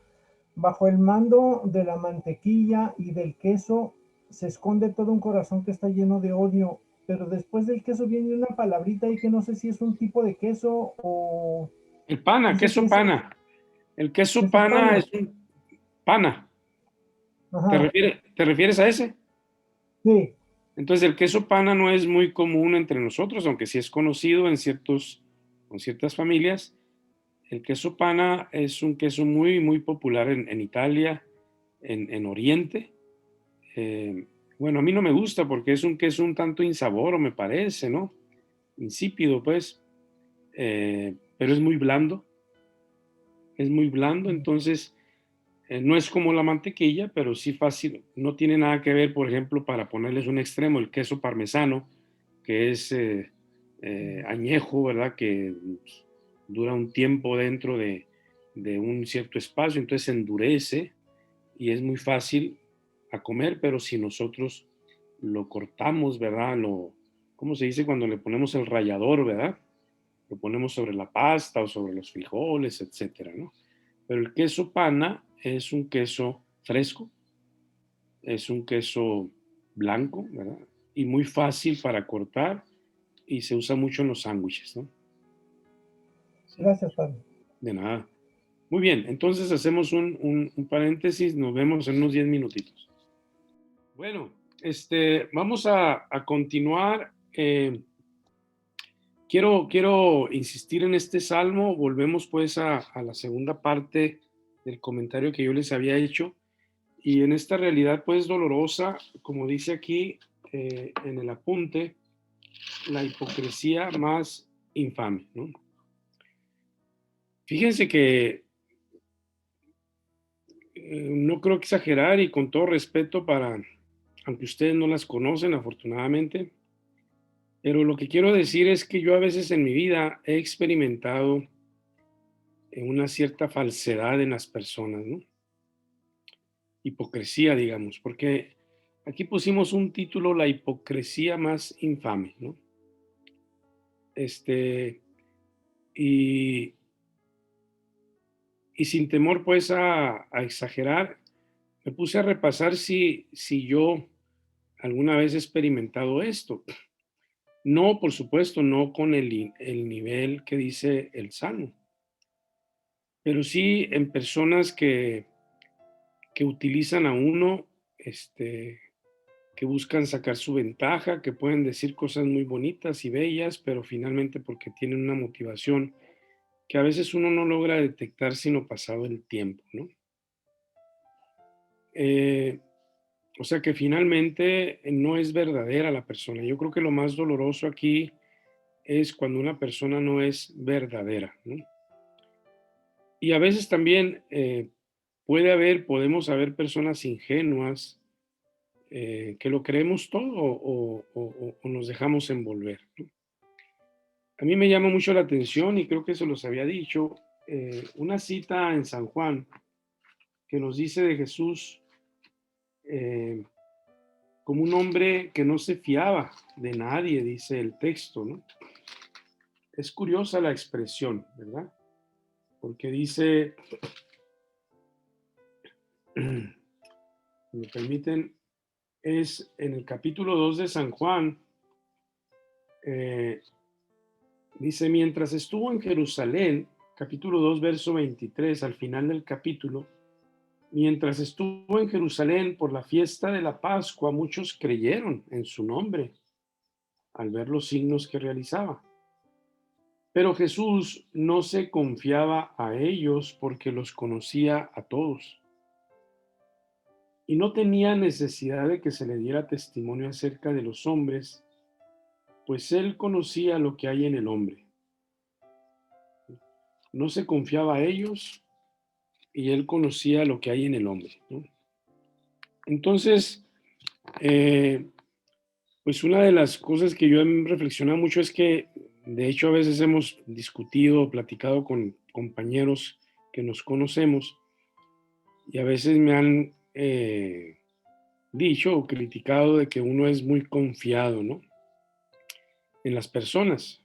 [SPEAKER 3] bajo el mando de la mantequilla y del queso se esconde todo un corazón que está lleno de odio, pero después del queso viene una palabrita ahí que no sé si es un tipo de queso o
[SPEAKER 1] el pana,
[SPEAKER 3] dice
[SPEAKER 1] queso
[SPEAKER 3] queso,
[SPEAKER 1] pana. El queso
[SPEAKER 3] queso
[SPEAKER 1] pana
[SPEAKER 3] pana.
[SPEAKER 1] es un pana.
[SPEAKER 3] Ajá,
[SPEAKER 1] Te refieres a ese?
[SPEAKER 3] sí,
[SPEAKER 1] Entonces, el queso pana no es muy común entre nosotros, aunque sí es conocido con ciertas familias. El queso pana es un queso muy, muy popular en Italia, en Oriente. Eh, bueno, a mí no me gusta porque es un queso un tanto insaboro, me parece, ¿no? Insípido, pues. Pero es muy blando, entonces no es como la mantequilla, pero sí fácil. No tiene nada que ver, por ejemplo, para ponerles un extremo, el queso parmesano, que es añejo, ¿verdad? Que dura un tiempo dentro de un cierto espacio, entonces se endurece y es muy fácil a comer, pero si nosotros lo cortamos, ¿verdad? ¿Cómo se dice cuando le ponemos el rallador, ¿verdad? Lo ponemos sobre la pasta o sobre los frijoles, etcétera, ¿no? Pero el queso pana es un queso fresco, es un queso blanco, ¿verdad? Y muy fácil para cortar y se usa mucho en los sándwiches, ¿no? Sí,
[SPEAKER 3] gracias, padre.
[SPEAKER 1] de nada. Muy bien, entonces hacemos un paréntesis, nos vemos en unos 10 minutitos. Bueno, vamos a continuar. Quiero insistir en este salmo, volvemos pues a la segunda parte del comentario que yo les había hecho. Y en esta realidad pues dolorosa, como dice aquí en el apunte, la hipocresía más infame, ¿no? Fíjense que no creo que exagerar y con todo respeto aunque ustedes no las conocen afortunadamente, pero lo que quiero decir es que yo a veces en mi vida he experimentado una cierta falsedad en las personas, ¿no? Hipocresía, digamos, porque aquí pusimos un título, la hipocresía más infame, ¿no? Este, y, y sin temor pues a exagerar, me puse a repasar si yo alguna vez he experimentado esto. No, por supuesto, no con el nivel que dice el Salmo, pero sí en personas que utilizan a uno, que buscan sacar su ventaja, que pueden decir cosas muy bonitas y bellas, pero finalmente porque tienen una motivación que a veces uno no logra detectar sino pasado el tiempo, ¿no? O sea que finalmente no es verdadera la persona. Yo creo que lo más doloroso aquí es cuando una persona no es verdadera, ¿no? Y a veces también podemos haber personas ingenuas que lo creemos todo o nos dejamos envolver, ¿no? A mí me llama mucho la atención y creo que se los había dicho, una cita en San Juan que nos dice de Jesús eh, como un hombre que no se fiaba de nadie, dice el texto, ¿no? Es curiosa la expresión, ¿verdad? Porque dice, si me permiten, es en el capítulo 2 de San Juan, eh, dice, mientras estuvo en Jerusalén, capítulo 2, verso 23, al final del capítulo, mientras estuvo en Jerusalén por la fiesta de la Pascua, muchos creyeron en su nombre al ver los signos que realizaba. Pero Jesús no se confiaba a ellos porque los conocía a todos y no tenía necesidad de que se le diera testimonio acerca de los hombres, pues él conocía lo que hay en el hombre. No se confiaba a ellos y él conocía lo que hay en el hombre, ¿no? Entonces, pues una de las cosas que yo he reflexionado mucho es que, de hecho, a veces hemos discutido, platicado con compañeros que nos conocemos y a veces me han dicho o criticado de que uno es muy confiado, ¿no? En las personas.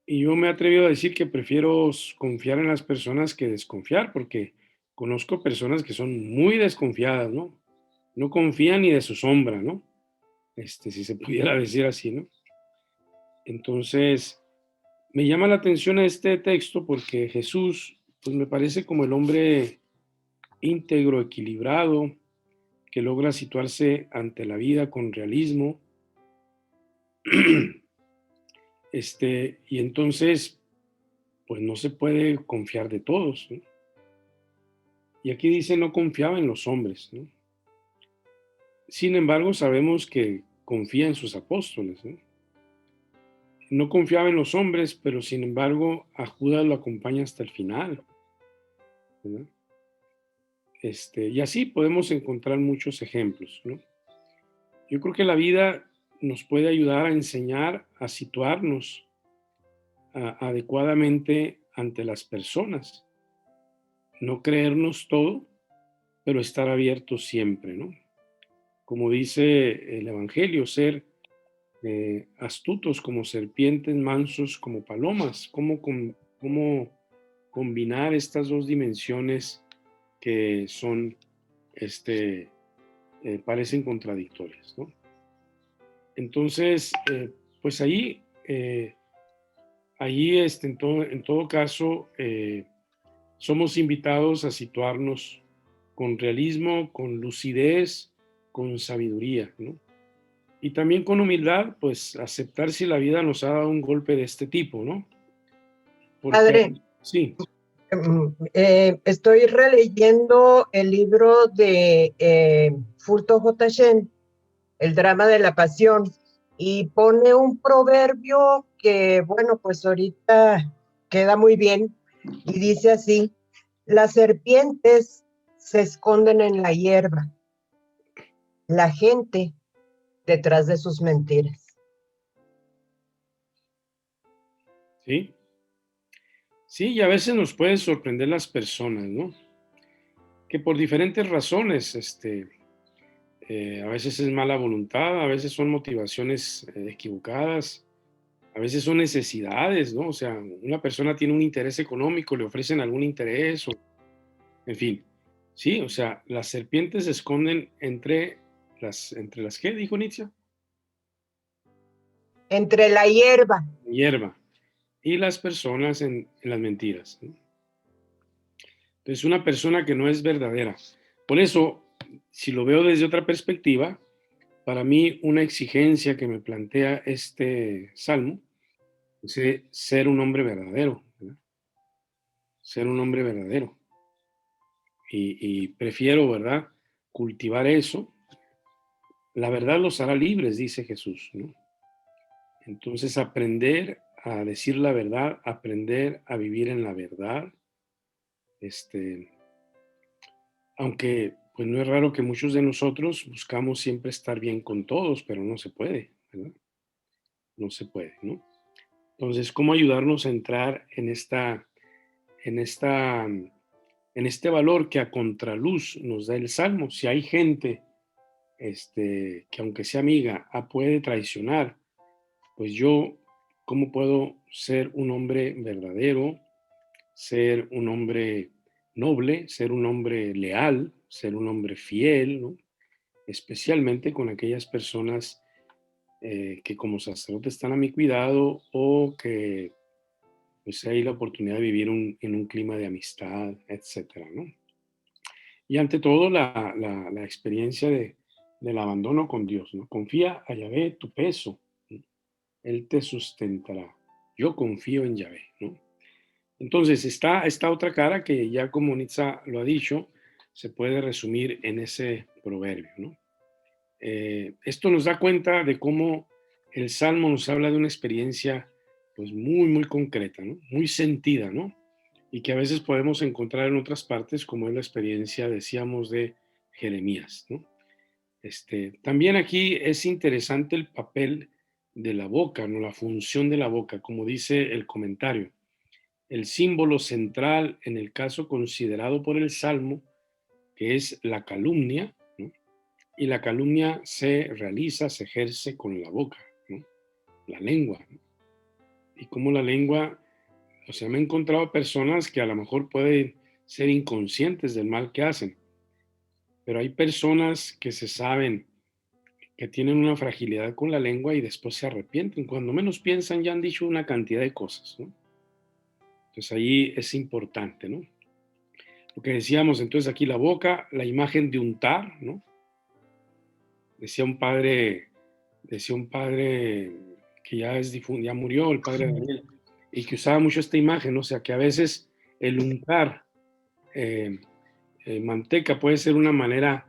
[SPEAKER 1] Y yo me he atrevido a decir que prefiero confiar en las personas que desconfiar, porque conozco personas que son muy desconfiadas, ¿no? No confían ni de su sombra, ¿no? Si se pudiera decir así, ¿no? Entonces, me llama la atención a este texto porque Jesús, pues me parece como el hombre íntegro, equilibrado, que logra situarse ante la vida con realismo. Y entonces, pues no se puede confiar de todos, ¿no? Y aquí dice, no confiaba en los hombres, ¿no? Sin embargo, sabemos que confía en sus apóstoles, ¿no? No confiaba en los hombres, pero sin embargo, a Judas lo acompaña hasta el final, ¿no? Y así podemos encontrar muchos ejemplos, ¿no? Yo creo que la vida nos puede ayudar a enseñar a situarnos adecuadamente ante las personas, no creernos todo, pero estar abiertos siempre, ¿no? Como dice el Evangelio, ser astutos como serpientes, mansos como palomas. ¿Cómo combinar estas dos dimensiones que son, parecen contradictorias, ¿no? Entonces, pues ahí en todo caso, somos invitados a situarnos con realismo, con lucidez, con sabiduría, ¿no? Y también con humildad, pues aceptar si la vida nos ha dado un golpe de este tipo, ¿no? Porque,
[SPEAKER 4] Padre,
[SPEAKER 1] sí,
[SPEAKER 4] estoy releyendo el libro de Furto J. Shen, El drama de la pasión, y pone un proverbio que, bueno, pues ahorita queda muy bien, y dice así: las serpientes se esconden en la hierba, la gente detrás de sus mentiras.
[SPEAKER 1] Sí, sí, y a veces nos pueden sorprender las personas, ¿no? Que por diferentes razones, a veces es mala voluntad, a veces son motivaciones equivocadas, a veces son necesidades, ¿no? O sea, una persona tiene un interés económico, le ofrecen algún interés, o, en fin. Sí, o sea, las serpientes se esconden entre las, ¿qué dijo Nietzsche?
[SPEAKER 4] Entre la hierba.
[SPEAKER 1] Hierba. Y las personas en las mentiras, ¿no? Entonces, una persona que no es verdadera. Por eso, si lo veo desde otra perspectiva, para mí una exigencia que me plantea este salmo es ser un hombre verdadero, ¿verdad? Ser un hombre verdadero. Y prefiero, ¿verdad?, cultivar eso. La verdad los hará libres, dice Jesús, ¿no? Entonces, aprender a decir la verdad, aprender a vivir en la verdad, este, aunque pues no es raro que muchos de nosotros buscamos siempre estar bien con todos, pero no se puede, ¿verdad? No se puede, ¿no? Entonces, ¿cómo ayudarnos a entrar en esta, en este valor que a contraluz nos da el Salmo? Si hay gente, que aunque sea amiga, puede traicionar, pues yo, ¿cómo puedo ser un hombre verdadero, ser un hombre noble, ser un hombre leal, ser un hombre fiel, ¿no? Especialmente con aquellas personas que como sacerdote están a mi cuidado o que pues hay la oportunidad de vivir en un clima de amistad, etcétera, ¿no? Y ante todo la experiencia del abandono con Dios, ¿no? Confía a Yahvé tu peso, ¿no? Él te sustentará. Yo confío en Yahvé, ¿no? Entonces está esta otra cara que ya como Nitza lo ha dicho, se puede resumir en ese proverbio, ¿no? Esto nos da cuenta de cómo el Salmo nos habla de una experiencia pues muy, muy concreta, ¿no? Muy sentida, ¿no? Y que a veces podemos encontrar en otras partes, como es la experiencia, decíamos, de Jeremías, ¿no? También aquí es interesante el papel de la boca, ¿no? La función de la boca, como dice el comentario. El símbolo central en el caso considerado por el Salmo, que es la calumnia, ¿no? Y la calumnia se realiza, se ejerce con la boca, ¿no? La lengua, ¿no? Y como la lengua, o sea, me he encontrado personas que a lo mejor pueden ser inconscientes del mal que hacen, pero hay personas que se saben que tienen una fragilidad con la lengua y después se arrepienten. Cuando menos piensan ya han dicho una cantidad de cosas, ¿no? Entonces ahí es importante, ¿no? Lo que decíamos entonces aquí, la boca, la imagen de untar, ¿no? Decía un padre que ya murió, el padre Daniel, y que usaba mucho esta imagen, ¿no? O sea, que a veces el untar eh, manteca puede ser una manera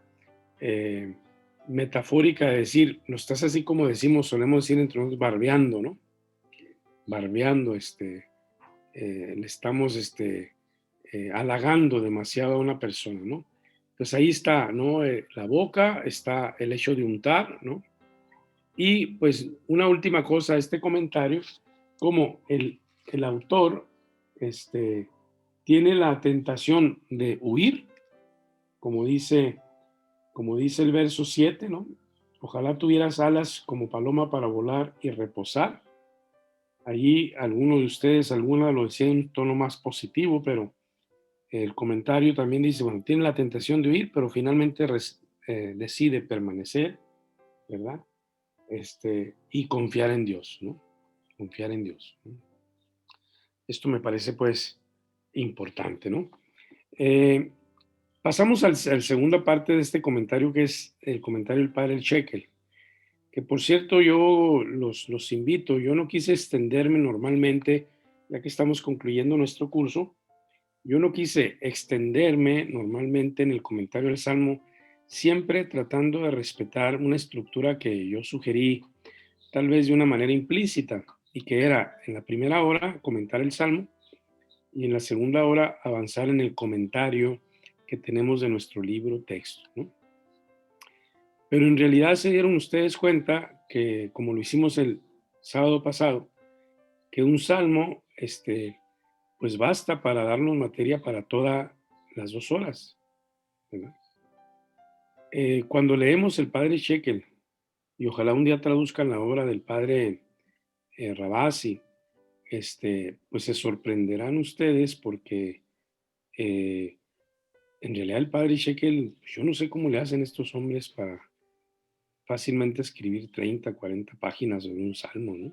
[SPEAKER 1] eh, metafórica de decir, no estás así como decimos, solemos decir entre nosotros, barbeando, ¿no? Barbeando, le estamos halagando demasiado a una persona, ¿no? Entonces ahí está, ¿no? La boca, está el hecho de untar, ¿no? Y pues una última cosa, este comentario, como el autor tiene la tentación de huir, como dice, como dice el verso 7, ¿no? Ojalá tuvieras alas como paloma para volar y reposar. Allí alguno de ustedes, alguna lo decía en un tono más positivo, pero el comentario también dice, bueno, tiene la tentación de huir, pero finalmente decide permanecer, ¿verdad? Y confiar en Dios, ¿no? Confiar en Dios, ¿no? Esto me parece pues importante, ¿no? Eh, Pasamos a la segunda parte de este comentario, que es el comentario del padre El Shekel, que por cierto yo los invito, yo no quise extenderme normalmente, ya que estamos concluyendo nuestro curso, yo no quise extenderme normalmente en el comentario del Salmo, siempre tratando de respetar una estructura que yo sugerí tal vez de una manera implícita, y que era en la primera hora comentar el Salmo y en la segunda hora avanzar en el comentario que tenemos de nuestro libro texto, ¿no? Pero en realidad se dieron ustedes cuenta que, como lo hicimos el sábado pasado, que un salmo, pues basta para darnos materia para todas las 2 horas, ¿verdad? Cuando leemos el padre Shekel, y ojalá un día traduzcan la obra del padre Rabasi, pues se sorprenderán ustedes porque en realidad el padre Shekel, yo no sé cómo le hacen estos hombres para fácilmente escribir 30, 40 páginas de un salmo, ¿no?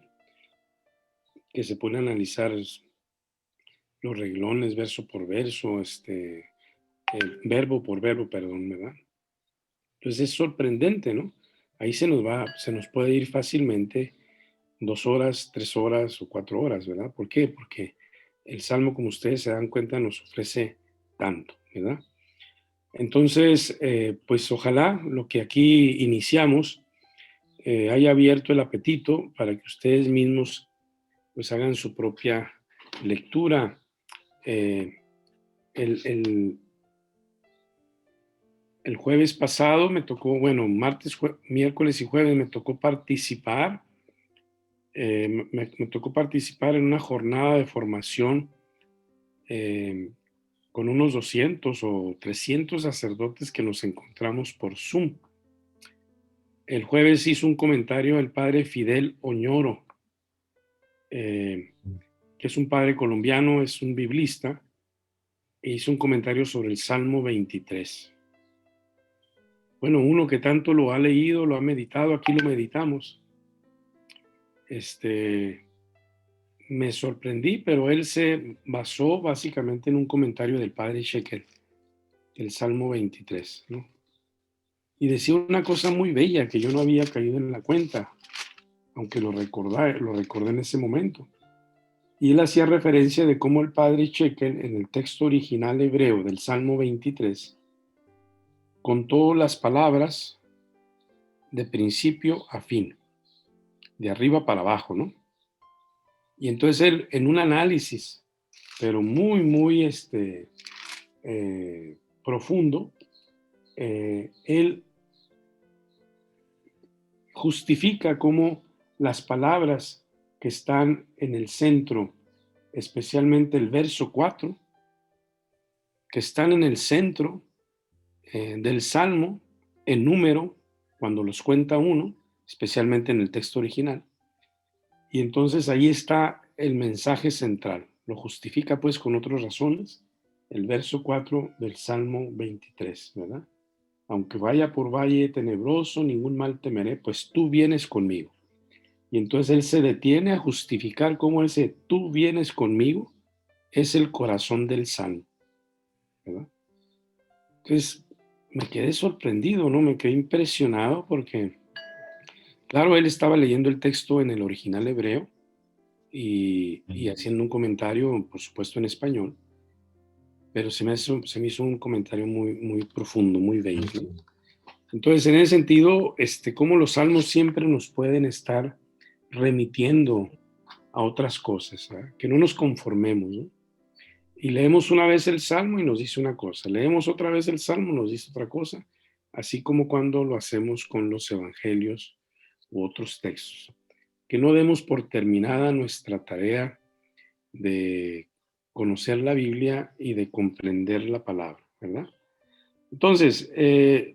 [SPEAKER 1] Que se pone a analizar los reglones verso por verso, verbo por verbo, perdón, ¿verdad? Entonces es sorprendente, ¿no? Ahí se nos puede ir fácilmente 2 horas, 3 horas o 4 horas, ¿verdad? ¿Por qué? Porque el Salmo, como ustedes se dan cuenta, nos ofrece tanto, ¿verdad? Entonces, pues ojalá lo que aquí iniciamos haya abierto el apetito para que ustedes mismos pues hagan su propia lectura. El jueves pasado me tocó, bueno, martes, miércoles y jueves me tocó participar. Me tocó participar en una jornada de formación con unos 200 o 300 sacerdotes que nos encontramos por Zoom. El jueves hizo un comentario el padre Fidel Oñoro, que es un padre colombiano, es un biblista, e hizo un comentario sobre el Salmo 23. Bueno, uno que tanto lo ha leído, lo ha meditado, aquí lo meditamos. Me sorprendí, pero él se basó básicamente en un comentario del padre Shekel, el Salmo 23, ¿no? Y decía una cosa muy bella que yo no había caído en la cuenta, aunque lo recordé en ese momento. Y él hacía referencia de cómo el padre Shekel, en el texto original hebreo del Salmo 23, contó las palabras de principio a fin, de arriba para abajo, ¿no? Y entonces él, en un análisis, pero muy, muy profundo, él justifica cómo las palabras que están en el centro, especialmente el verso 4, que están en el centro del Salmo, en número, cuando los cuenta uno, especialmente en el texto original. Y entonces ahí está el mensaje central. Lo justifica pues con otras razones el verso 4 del Salmo 23, ¿verdad? Aunque vaya por valle tenebroso, ningún mal temeré, pues tú vienes conmigo. Y entonces él se detiene a justificar cómo ese tú vienes conmigo es el corazón del Salmo, ¿verdad? Entonces me quedé sorprendido, ¿no? Me quedé impresionado porque, claro, él estaba leyendo el texto en el original hebreo y haciendo un comentario, por supuesto, en español, pero se me hizo un comentario muy, muy profundo, muy bello, ¿no? Entonces, en ese sentido, cómo los salmos siempre nos pueden estar remitiendo a otras cosas, ¿verdad? Que no nos conformemos, ¿no? Y leemos una vez el salmo y nos dice una cosa, leemos otra vez el salmo y nos dice otra cosa, así como cuando lo hacemos con los evangelios u otros textos. Que no demos por terminada nuestra tarea de conocer la Biblia y de comprender la palabra, ¿verdad? Entonces,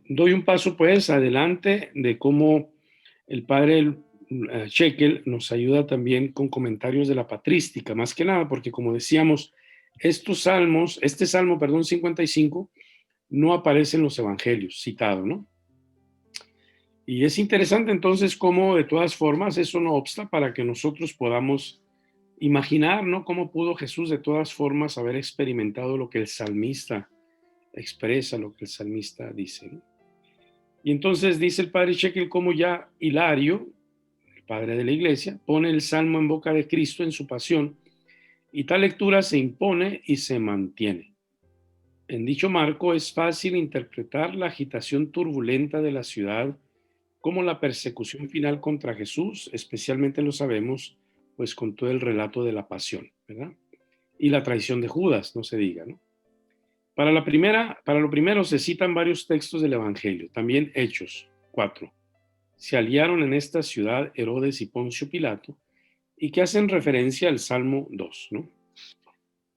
[SPEAKER 1] doy un paso pues adelante de cómo el padre Shekel nos ayuda también con comentarios de la patrística, más que nada, porque como decíamos, este salmo, 55, no aparece en los evangelios, citado, ¿no? Y es interesante entonces cómo de todas formas eso no obsta para que nosotros podamos imaginar, ¿no? Cómo pudo Jesús de todas formas haber experimentado lo que el salmista expresa, lo que el salmista dice, ¿no? Y entonces dice el padre Shekel cómo ya Hilario, el padre de la iglesia, pone el salmo en boca de Cristo en su pasión y tal lectura se impone y se mantiene. En dicho marco es fácil interpretar la agitación turbulenta de la ciudad como la persecución final contra Jesús, especialmente lo sabemos pues con todo el relato de la pasión, ¿verdad? Y la traición de Judas, no se diga, ¿no? Para lo primero se citan varios textos del Evangelio, también Hechos 4. Se aliaron en esta ciudad Herodes y Poncio Pilato, y que hacen referencia al Salmo 2, ¿no?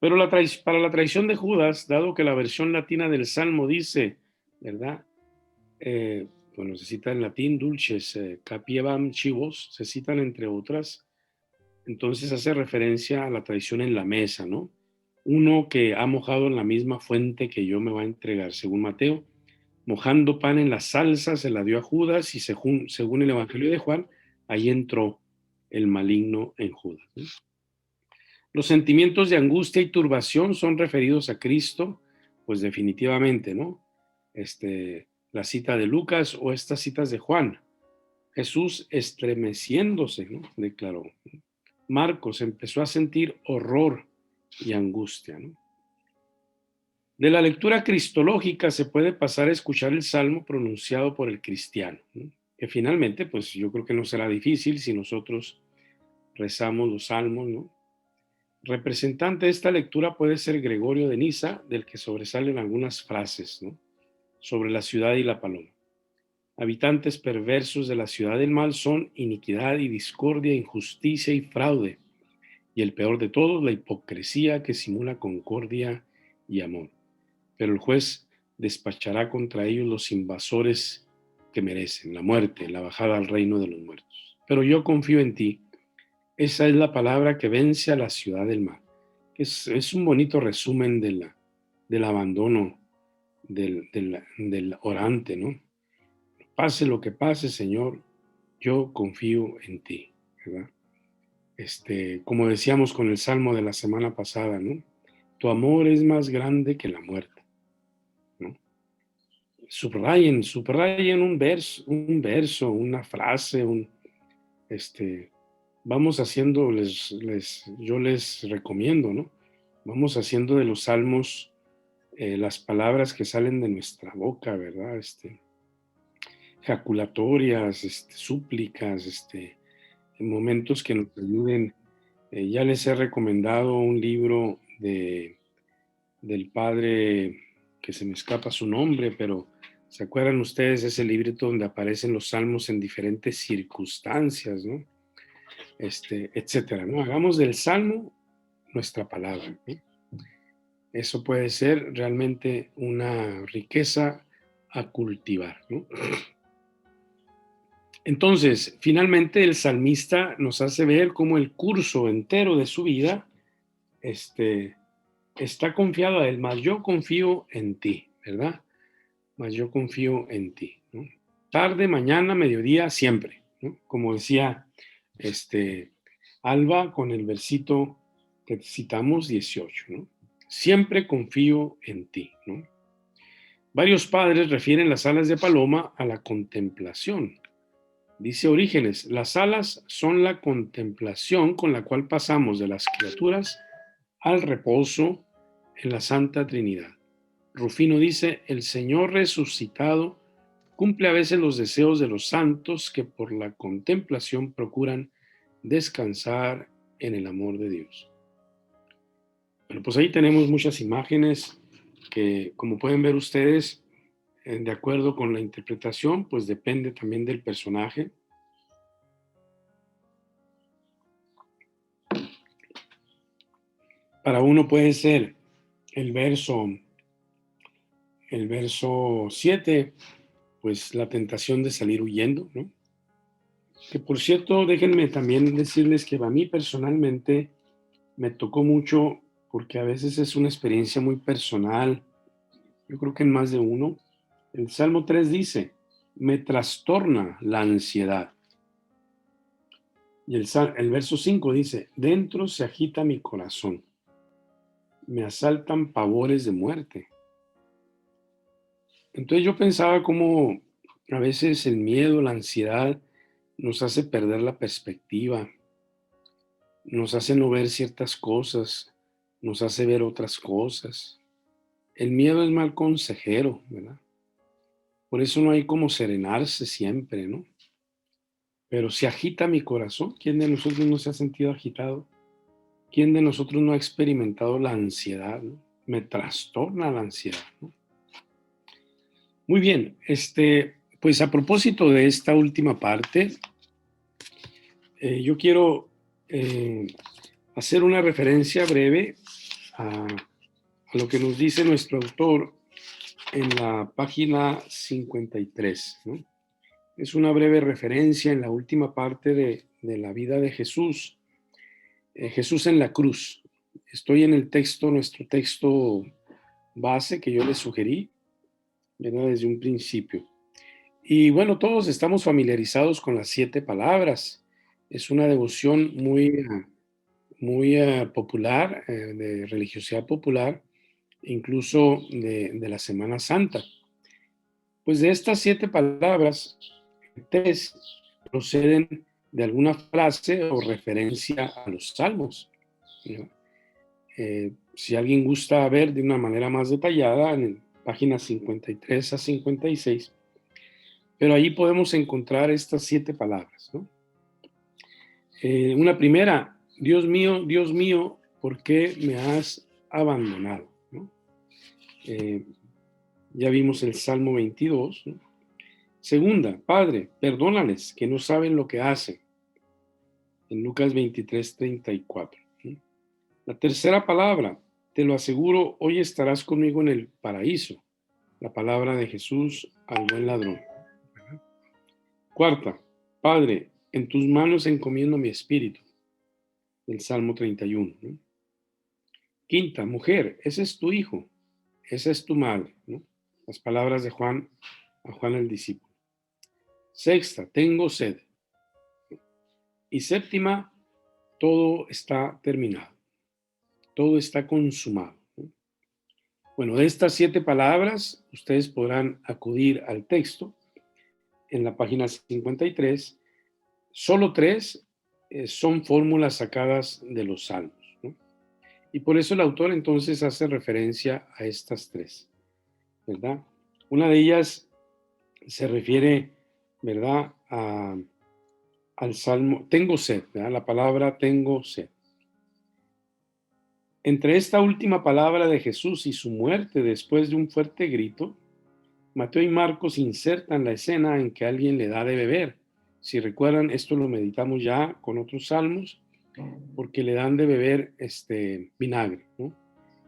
[SPEAKER 1] Pero para la traición de Judas, dado que la versión latina del Salmo dice, ¿verdad? Bueno, se cita en latín, dulces, capiebam chivos, se citan entre otras, entonces hace referencia a la traición en la mesa, ¿no? Uno que ha mojado en la misma fuente que yo me va a entregar, según Mateo, mojando pan en la salsa, se la dio a Judas y según el Evangelio de Juan, ahí entró el maligno en Judas, ¿no? Los sentimientos de angustia y turbación son referidos a Cristo, pues definitivamente, ¿no? La cita de Lucas o estas citas de Juan. Jesús estremeciéndose, ¿no? Declaró. Marcos empezó a sentir horror y angustia, ¿no? De la lectura cristológica se puede pasar a escuchar el salmo pronunciado por el cristiano, ¿no? Que finalmente, pues yo creo que no será difícil si nosotros rezamos los salmos, ¿no? Representante de esta lectura puede ser Gregorio de Niza, del que sobresalen algunas frases, ¿no? Sobre la ciudad y la paloma. Habitantes perversos de la ciudad del mal son iniquidad y discordia, injusticia y fraude. Y el peor de todos, la hipocresía que simula concordia y amor. Pero el juez despachará contra ellos los invasores que merecen, la muerte, la bajada al reino de los muertos. Pero yo confío en ti. Esa es la palabra que vence a la ciudad del mal. Es un bonito resumen del abandono del orante, ¿no? Pase lo que pase, Señor, yo confío en ti, ¿verdad? Como decíamos con el salmo de la semana pasada, ¿no? Tu amor es más grande que la muerte, ¿no? Subrayen un verso, una frase, vamos haciendo, yo les recomiendo, ¿no? Vamos haciendo de los salmos las palabras que salen de nuestra boca, ¿verdad? Jaculatorias, súplicas, en momentos que nos ayuden. Ya les he recomendado un libro del padre, que se me escapa su nombre, pero ¿se acuerdan ustedes de ese librito donde aparecen los salmos en diferentes circunstancias, ¿no? Etcétera, ¿no? Hagamos del salmo nuestra palabra, ¿no? Eso puede ser realmente una riqueza a cultivar, ¿no? Entonces, finalmente el salmista nos hace ver cómo el curso entero de su vida está confiado a él, mas yo confío en ti, ¿verdad? Mas yo confío en ti, ¿no? Tarde, mañana, mediodía, siempre, ¿no? Como decía Alba con el versito que citamos 18, ¿no? Siempre confío en ti, ¿no? Varios padres refieren las alas de paloma a la contemplación. Dice Orígenes, las alas son la contemplación con la cual pasamos de las criaturas al reposo en la Santa Trinidad. Rufino dice, el Señor resucitado cumple a veces los deseos de los santos que por la contemplación procuran descansar en el amor de Dios. Bueno, pues ahí tenemos muchas imágenes que, como pueden ver ustedes, de acuerdo con la interpretación, pues depende también del personaje. Para uno puede ser el verso 7, pues la tentación de salir huyendo, ¿no? Que por cierto, déjenme también decirles que a mí personalmente me tocó mucho porque a veces es una experiencia muy personal, yo creo que en más de uno. El Salmo 3 dice, me trastorna la ansiedad. Y el verso 5 dice, dentro se agita mi corazón, me asaltan pavores de muerte. Entonces yo pensaba cómo a veces el miedo, la ansiedad nos hace perder la perspectiva, nos hace no ver ciertas cosas, nos hace ver otras cosas. El miedo es mal consejero, ¿verdad? Por eso no hay como serenarse siempre, ¿no? Pero si agita mi corazón, ¿quién de nosotros no se ha sentido agitado? ¿Quién de nosotros no ha experimentado la ansiedad, ¿no? me trastorna la ansiedad, ¿no? Muy bien, pues a propósito de esta última parte, yo quiero hacer una referencia breve a lo que nos dice nuestro autor en la página 53, ¿no? Es una breve referencia en la última parte de la vida de Jesús, Jesús en la cruz. Estoy en el texto, nuestro texto base que yo les sugerí, ¿verdad? Desde un principio. Y bueno, todos estamos familiarizados con las 7 palabras. Es una devoción muy popular, de religiosidad popular, incluso de la Semana Santa. Pues de estas 7 palabras, 3 proceden de alguna frase o referencia a los salmos, ¿no? Si alguien gusta ver de una manera más detallada, en páginas 53 a 56, pero ahí podemos encontrar estas 7 palabras, ¿no? Una primera, Dios mío, ¿por qué me has abandonado? ¿No? Ya vimos el Salmo 22, ¿no? Segunda, Padre, perdónales que no saben lo que hacen, en Lucas 23, 34. ¿No? La tercera palabra, te lo aseguro, hoy estarás conmigo en el paraíso, la palabra de Jesús al buen ladrón. Cuarta, Padre, en tus manos encomiendo mi espíritu, del Salmo 31. ¿No? Quinta, mujer, ese es tu hijo, esa es tu madre, ¿no? Las palabras de Juan a Juan el discípulo. Sexta, tengo sed. Y séptima, todo está terminado, todo está consumado, ¿no? Bueno, de estas 7 palabras, ustedes podrán acudir al texto en la página 53. Solo 3 son fórmulas sacadas de los salmos, ¿no? Y por eso el autor entonces hace referencia a estas 3, ¿verdad? Una de ellas se refiere, ¿verdad?, al salmo, tengo sed, ¿verdad? La palabra tengo sed. Entre esta última palabra de Jesús y su muerte después de un fuerte grito, Mateo y Marcos insertan la escena en que alguien le da de beber. Si recuerdan, esto lo meditamos ya con otros salmos, porque le dan de beber vinagre, ¿no?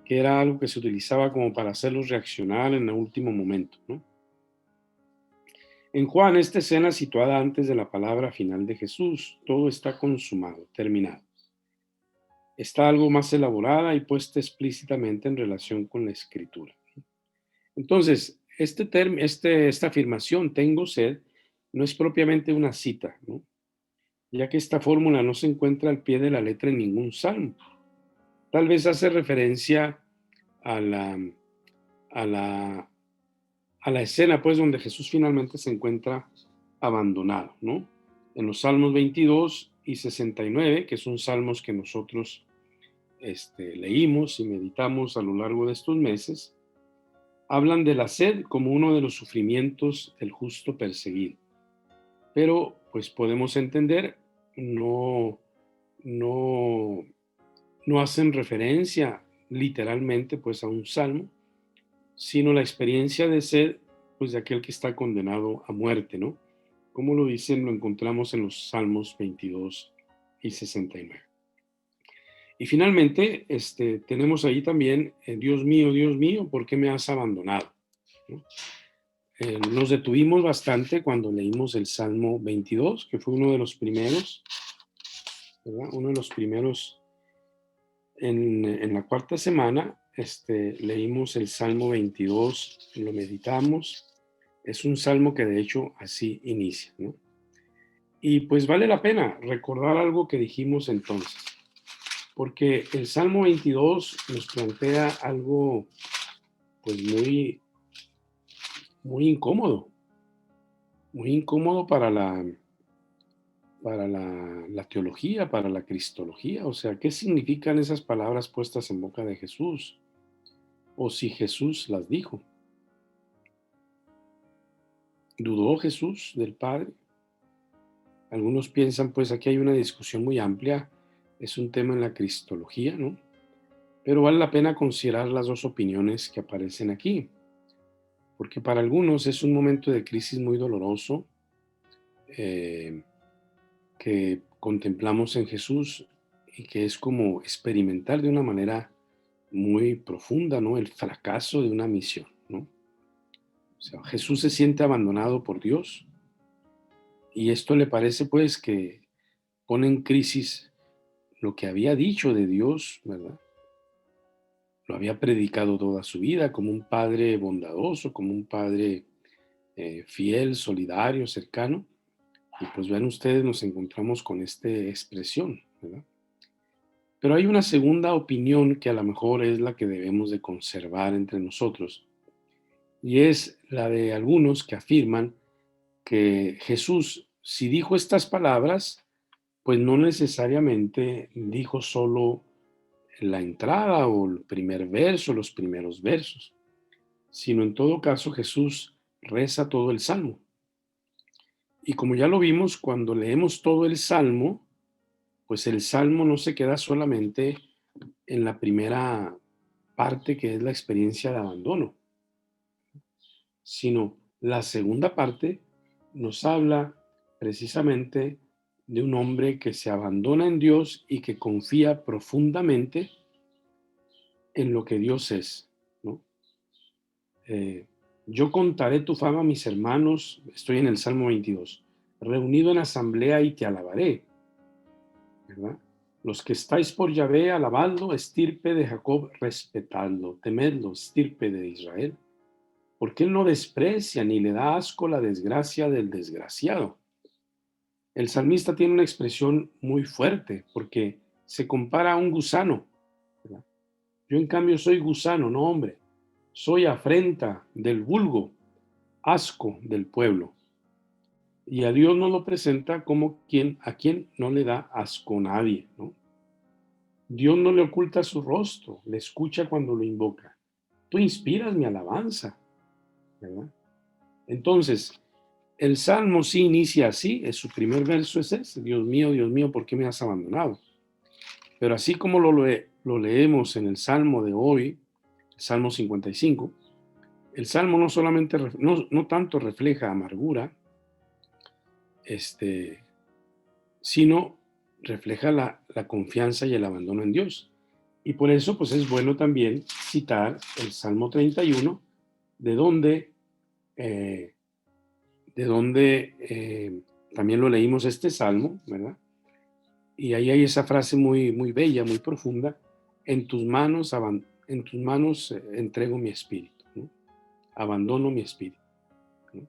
[SPEAKER 1] Que era algo que se utilizaba como para hacerlos reaccionar en el último momento, ¿no? En Juan, esta escena situada antes de la palabra final de Jesús, todo está consumado, terminado. Está algo más elaborada y puesta explícitamente en relación con la Escritura. Entonces, esta afirmación, tengo sed, no es propiamente una cita, ¿no? Ya que esta fórmula no se encuentra al pie de la letra en ningún salmo. Tal vez hace referencia a la escena, pues, donde Jesús finalmente se encuentra abandonado, ¿no? En los Salmos 22 y 69, que son salmos que nosotros leímos y meditamos a lo largo de estos meses, hablan de la sed como uno de los sufrimientos del justo perseguido. Pero, pues, podemos entender, no hacen referencia literalmente, pues, a un salmo, sino la experiencia de sed, pues, de aquel que está condenado a muerte, ¿no? Como lo dicen, lo encontramos en los Salmos 22 y 69. Y finalmente, tenemos ahí también, Dios mío, ¿por qué me has abandonado? ¿No? Nos detuvimos bastante cuando leímos el Salmo 22, que fue uno de los primeros, ¿verdad? Uno de los primeros en la cuarta semana. Leímos el Salmo 22, lo meditamos. Es un salmo que de hecho así inicia, ¿no? Y pues vale la pena recordar algo que dijimos entonces, porque el Salmo 22 nos plantea algo pues muy incómodo para la teología, para la cristología. O sea, ¿qué significan esas palabras puestas en boca de Jesús? O si Jesús las dijo. ¿Dudó Jesús del Padre? Algunos piensan, pues aquí hay una discusión muy amplia, es un tema en la cristología, ¿no? Pero vale la pena considerar las dos opiniones que aparecen aquí, porque para algunos es un momento de crisis muy doloroso eh, que contemplamos en Jesús y que es como experimentar de una manera muy profunda, ¿no? El fracaso de una misión, ¿no? O sea, Jesús se siente abandonado por Dios y esto le parece pues que pone en crisis lo que había dicho de Dios, ¿verdad? Lo había predicado toda su vida como un padre bondadoso, como un padre fiel, solidario, cercano. Y pues vean ustedes, nos encontramos con esta expresión, ¿verdad? Pero hay una segunda opinión que a lo mejor es la que debemos de conservar entre nosotros, y es la de algunos que afirman que Jesús, si dijo estas palabras, pues no necesariamente dijo solo la entrada o el primer verso, los primeros versos, sino en todo caso Jesús reza todo el salmo. Y como ya lo vimos, cuando leemos todo el salmo, pues el salmo no se queda solamente en la primera parte, que es la experiencia de abandono, sino la segunda parte nos habla precisamente de un hombre que se abandona en Dios y que confía profundamente en lo que Dios es, ¿no? Eh, yo contaré tu fama a mis hermanos, estoy en el Salmo 22, reunido en asamblea y te alabaré, ¿verdad? Los que estáis por Yahvé, alabadlo, estirpe de Jacob, respetadlo, temedlo, estirpe de Israel, porque él no desprecia ni le da asco la desgracia del desgraciado. El salmista tiene una expresión muy fuerte porque se compara a un gusano, ¿verdad? Yo en cambio soy gusano, no hombre. Soy afrenta del vulgo, asco del pueblo. Y a Dios nos lo presenta como a quien no le da asco nadie, ¿no? Dios no le oculta su rostro, le escucha cuando lo invoca. Tú inspiras mi alabanza, ¿verdad? Entonces, el Salmo sí inicia así, su primer verso es ese: Dios mío, ¿por qué me has abandonado? Pero así como lo leemos en el Salmo de hoy, el Salmo 55, el Salmo no solamente, no tanto refleja amargura, sino refleja la confianza y el abandono en Dios. Y por eso, pues es bueno también citar el Salmo 31, de donde, eh, también lo leímos este Salmo, ¿verdad? Y ahí hay esa frase muy, muy bella, muy profunda: en tus manos entrego mi espíritu, ¿no? Abandono mi espíritu, ¿no?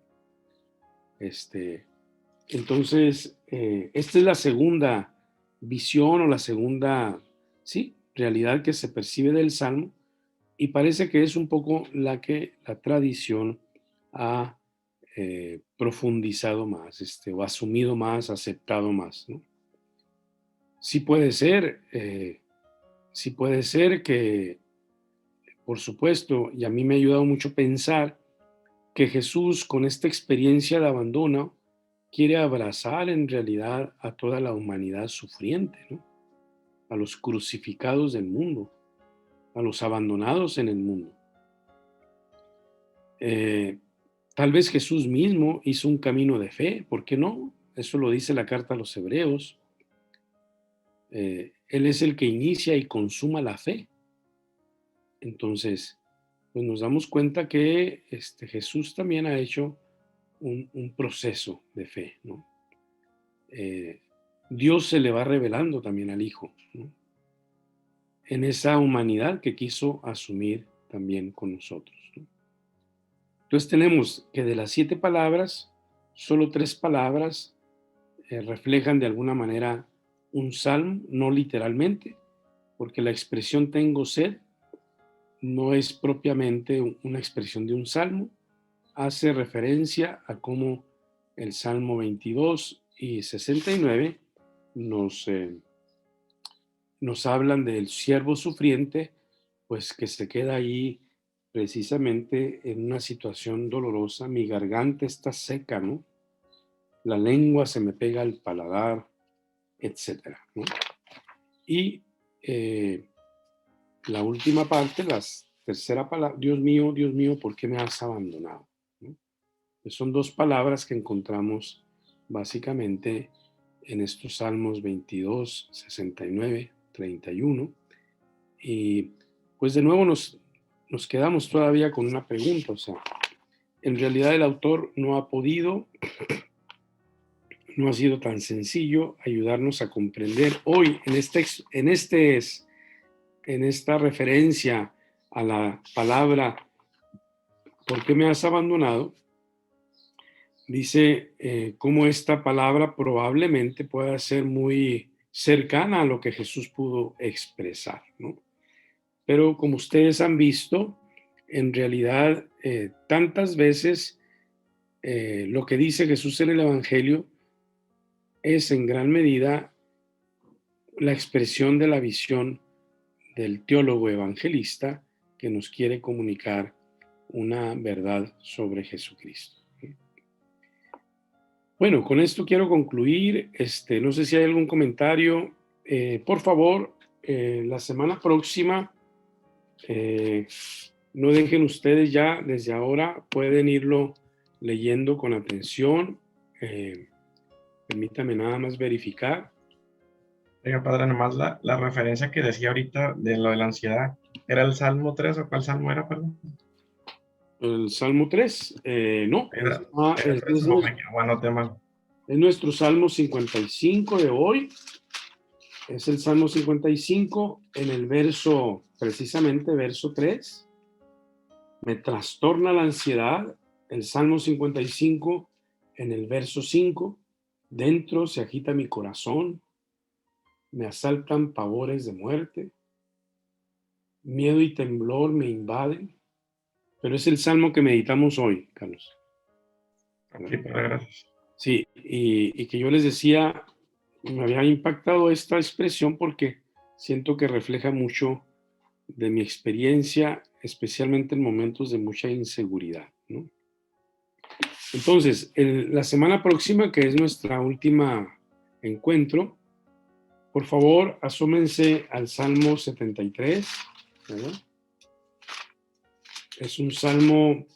[SPEAKER 1] Entonces, esta es la segunda visión o la segunda, sí, realidad que se percibe del Salmo, y parece que es un poco la que la tradición ha profundizado más, o asumido más, aceptado más, ¿no? Sí puede ser que, por supuesto, y a mí me ha ayudado mucho pensar que Jesús, con esta experiencia de abandono, quiere abrazar en realidad a toda la humanidad sufriente, ¿no? A los crucificados del mundo, a los abandonados en el mundo. Eh, Tal vez Jesús mismo hizo un camino de fe, ¿por qué no? Eso lo dice la carta a los Hebreos. Él es el que inicia y consuma la fe. Entonces, pues nos damos cuenta que Jesús también ha hecho un proceso de fe, ¿no? Dios se le va revelando también al Hijo, ¿no? En esa humanidad que quiso asumir también con nosotros, ¿no? Entonces tenemos que de las 7 palabras, solo 3 palabras reflejan de alguna manera un salmo, no literalmente, porque la expresión tengo sed no es propiamente una expresión de un salmo, hace referencia a cómo el Salmo 22 y 69 nos hablan del siervo sufriente, pues que se queda ahí precisamente en una situación dolorosa. Mi garganta está seca, ¿no? La lengua se me pega al paladar, etcétera, ¿no? Y la última parte, la tercera palabra, Dios mío, ¿por qué me has abandonado? ¿No? Pues son dos palabras que encontramos básicamente en estos Salmos 22, 69, 31. Y pues de nuevo nos quedamos todavía con una pregunta, o sea, en realidad el autor no ha podido, no ha sido tan sencillo ayudarnos a comprender hoy en esta referencia a la palabra ¿por qué me has abandonado? Dice cómo esta palabra probablemente pueda ser muy cercana a lo que Jesús pudo expresar, ¿no? Pero como ustedes han visto, en realidad tantas veces lo que dice Jesús en el Evangelio es en gran medida la expresión de la visión del teólogo evangelista que nos quiere comunicar una verdad sobre Jesucristo. Bueno, con esto quiero concluir. No sé si hay algún comentario. Por favor, la semana próxima, no dejen ustedes ya, desde ahora, pueden irlo leyendo con atención. Permítame nada más verificar.
[SPEAKER 5] Oiga, padre, nomás la referencia que decía ahorita de lo de la ansiedad, ¿era el Salmo 3 o cuál Salmo era, perdón?
[SPEAKER 1] El Salmo 3, no.
[SPEAKER 5] Era el 3, bueno, tema.
[SPEAKER 1] Es nuestro Salmo 55 de hoy. Es el Salmo 55 en el verso, precisamente verso 3. Me trastorna la ansiedad. El Salmo 55 en el verso 5. Dentro se agita mi corazón. Me asaltan pavores de muerte. Miedo y temblor me invaden. Pero es el Salmo que meditamos hoy, Carlos.
[SPEAKER 5] Sí, padre, gracias.
[SPEAKER 1] Sí, y que yo les decía, me había impactado esta expresión porque siento que refleja mucho de mi experiencia, especialmente en momentos de mucha inseguridad, ¿no? Entonces, la semana próxima, que es nuestra última encuentro, por favor, asómense al Salmo 73, ¿verdad? Es un salmo,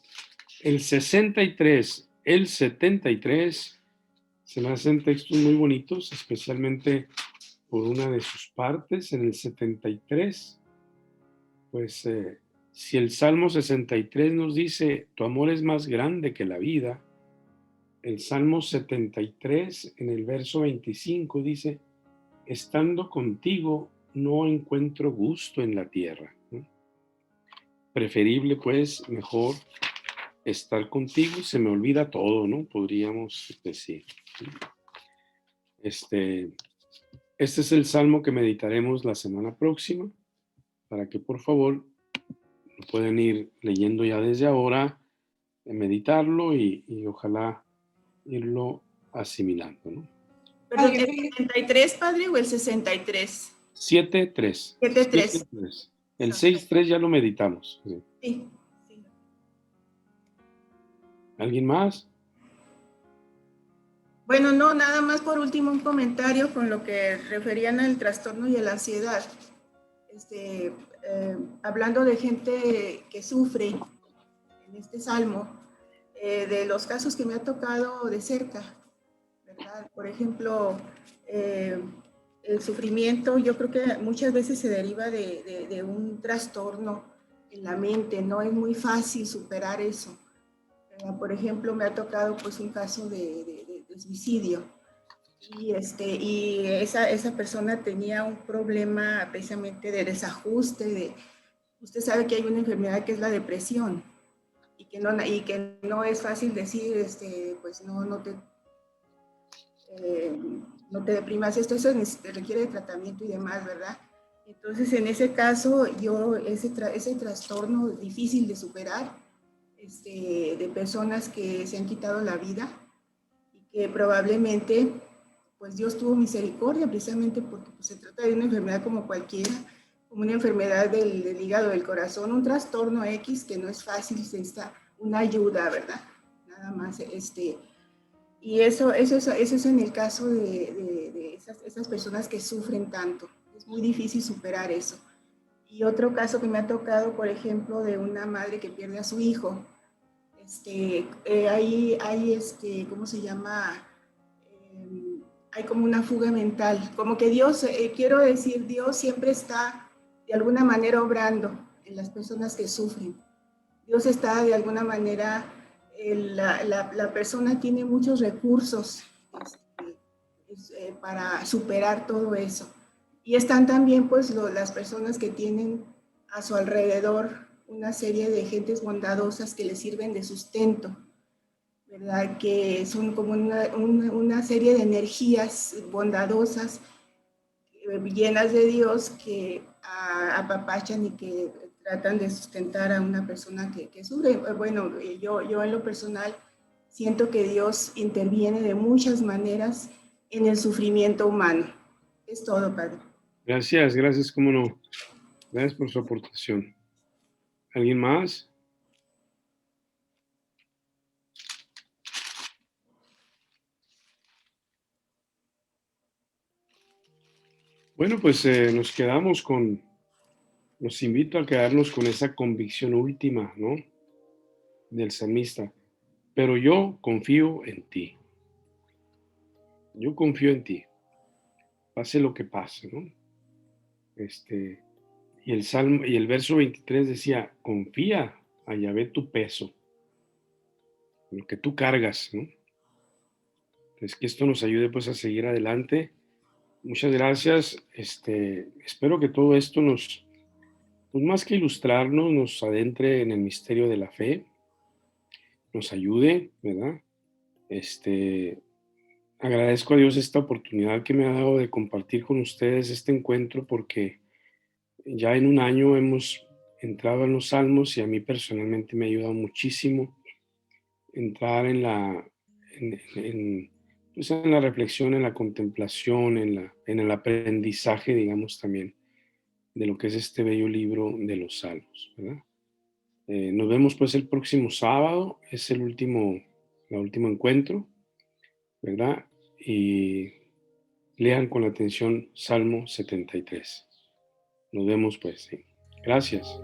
[SPEAKER 1] el 63, el 73, se me hacen textos muy bonitos, especialmente por una de sus partes, en el 73, pues si el Salmo 63 nos dice, tu amor es más grande que la vida, el Salmo 73 en el verso 25 dice, estando contigo no encuentro gusto en la tierra, ¿no? Preferible pues, mejor estar contigo, se me olvida todo, ¿no? Podríamos decir. Este es el salmo que meditaremos la semana próxima, para que por favor lo puedan ir leyendo ya desde ahora, meditarlo y ojalá irlo asimilando, ¿no?
[SPEAKER 6] ¿Perdón, el 73, padre, o el 63?
[SPEAKER 1] 7.3.
[SPEAKER 6] 7.3.
[SPEAKER 1] El 6.3 ya lo meditamos. ¿Sí?
[SPEAKER 6] Sí.
[SPEAKER 1] ¿Alguien más?
[SPEAKER 6] Bueno, no, nada más por último un comentario con lo que referían al trastorno y a la ansiedad. Hablando de gente que sufre en este salmo, de los casos que me ha tocado de cerca, ¿verdad? Por ejemplo, el sufrimiento yo creo que muchas veces se deriva de un trastorno en la mente, no es muy fácil superar eso. Por ejemplo, me ha tocado pues un caso de suicidio y esa persona tenía un problema precisamente de desajuste, usted sabe que hay una enfermedad que es la depresión y que no es fácil decir, pues no te deprimas, eso requiere de tratamiento y demás, ¿verdad? Entonces, en ese caso, ese trastorno difícil de superar, de personas que se han quitado la vida y que probablemente, pues Dios tuvo misericordia precisamente porque pues, se trata de una enfermedad como cualquiera, como una enfermedad del hígado, del corazón, un trastorno X que no es fácil, se necesita una ayuda, ¿verdad? Nada más, y eso es en el caso de esas personas que sufren tanto. Es muy difícil superar eso. Y otro caso que me ha tocado, por ejemplo, de una madre que pierde a su hijo. ¿Cómo se llama? Hay como una fuga mental, como que Dios, quiero decir, Dios siempre está de alguna manera obrando en las personas que sufren. Dios está de alguna manera, la persona tiene muchos recursos para superar todo eso. Y están también pues las personas que tienen a su alrededor una serie de gentes bondadosas que les sirven de sustento, ¿verdad? Que son como una serie de energías bondadosas, llenas de Dios, que apapachan y que tratan de sustentar a una persona que sufre. Bueno, yo en lo personal siento que Dios interviene de muchas maneras en el sufrimiento humano. Es todo, Padre.
[SPEAKER 1] Gracias, cómo no. Gracias por su aportación. ¿Alguien más? Bueno, pues los invito a quedarnos con esa convicción última, ¿no? Del salmista. Pero yo confío en ti. Yo confío en ti. Pase lo que pase, ¿no? Y el verso 23 decía, confía a Yahvé tu peso, lo que tú cargas, ¿no? Entonces, que esto nos ayude pues a seguir adelante. Muchas gracias. Espero que todo esto pues más que ilustrarnos, nos adentre en el misterio de la fe, nos ayude, ¿verdad? Agradezco a Dios esta oportunidad que me ha dado de compartir con ustedes este encuentro porque ya en un año hemos entrado en los salmos y a mí personalmente me ha ayudado muchísimo entrar pues en la reflexión, en la contemplación, en el aprendizaje, digamos también, de lo que es este bello libro de los salmos, ¿verdad? Nos vemos pues el próximo sábado, es el último encuentro, ¿verdad? Y lean con atención Salmo 73. Nos vemos pues, ¿sí? Gracias.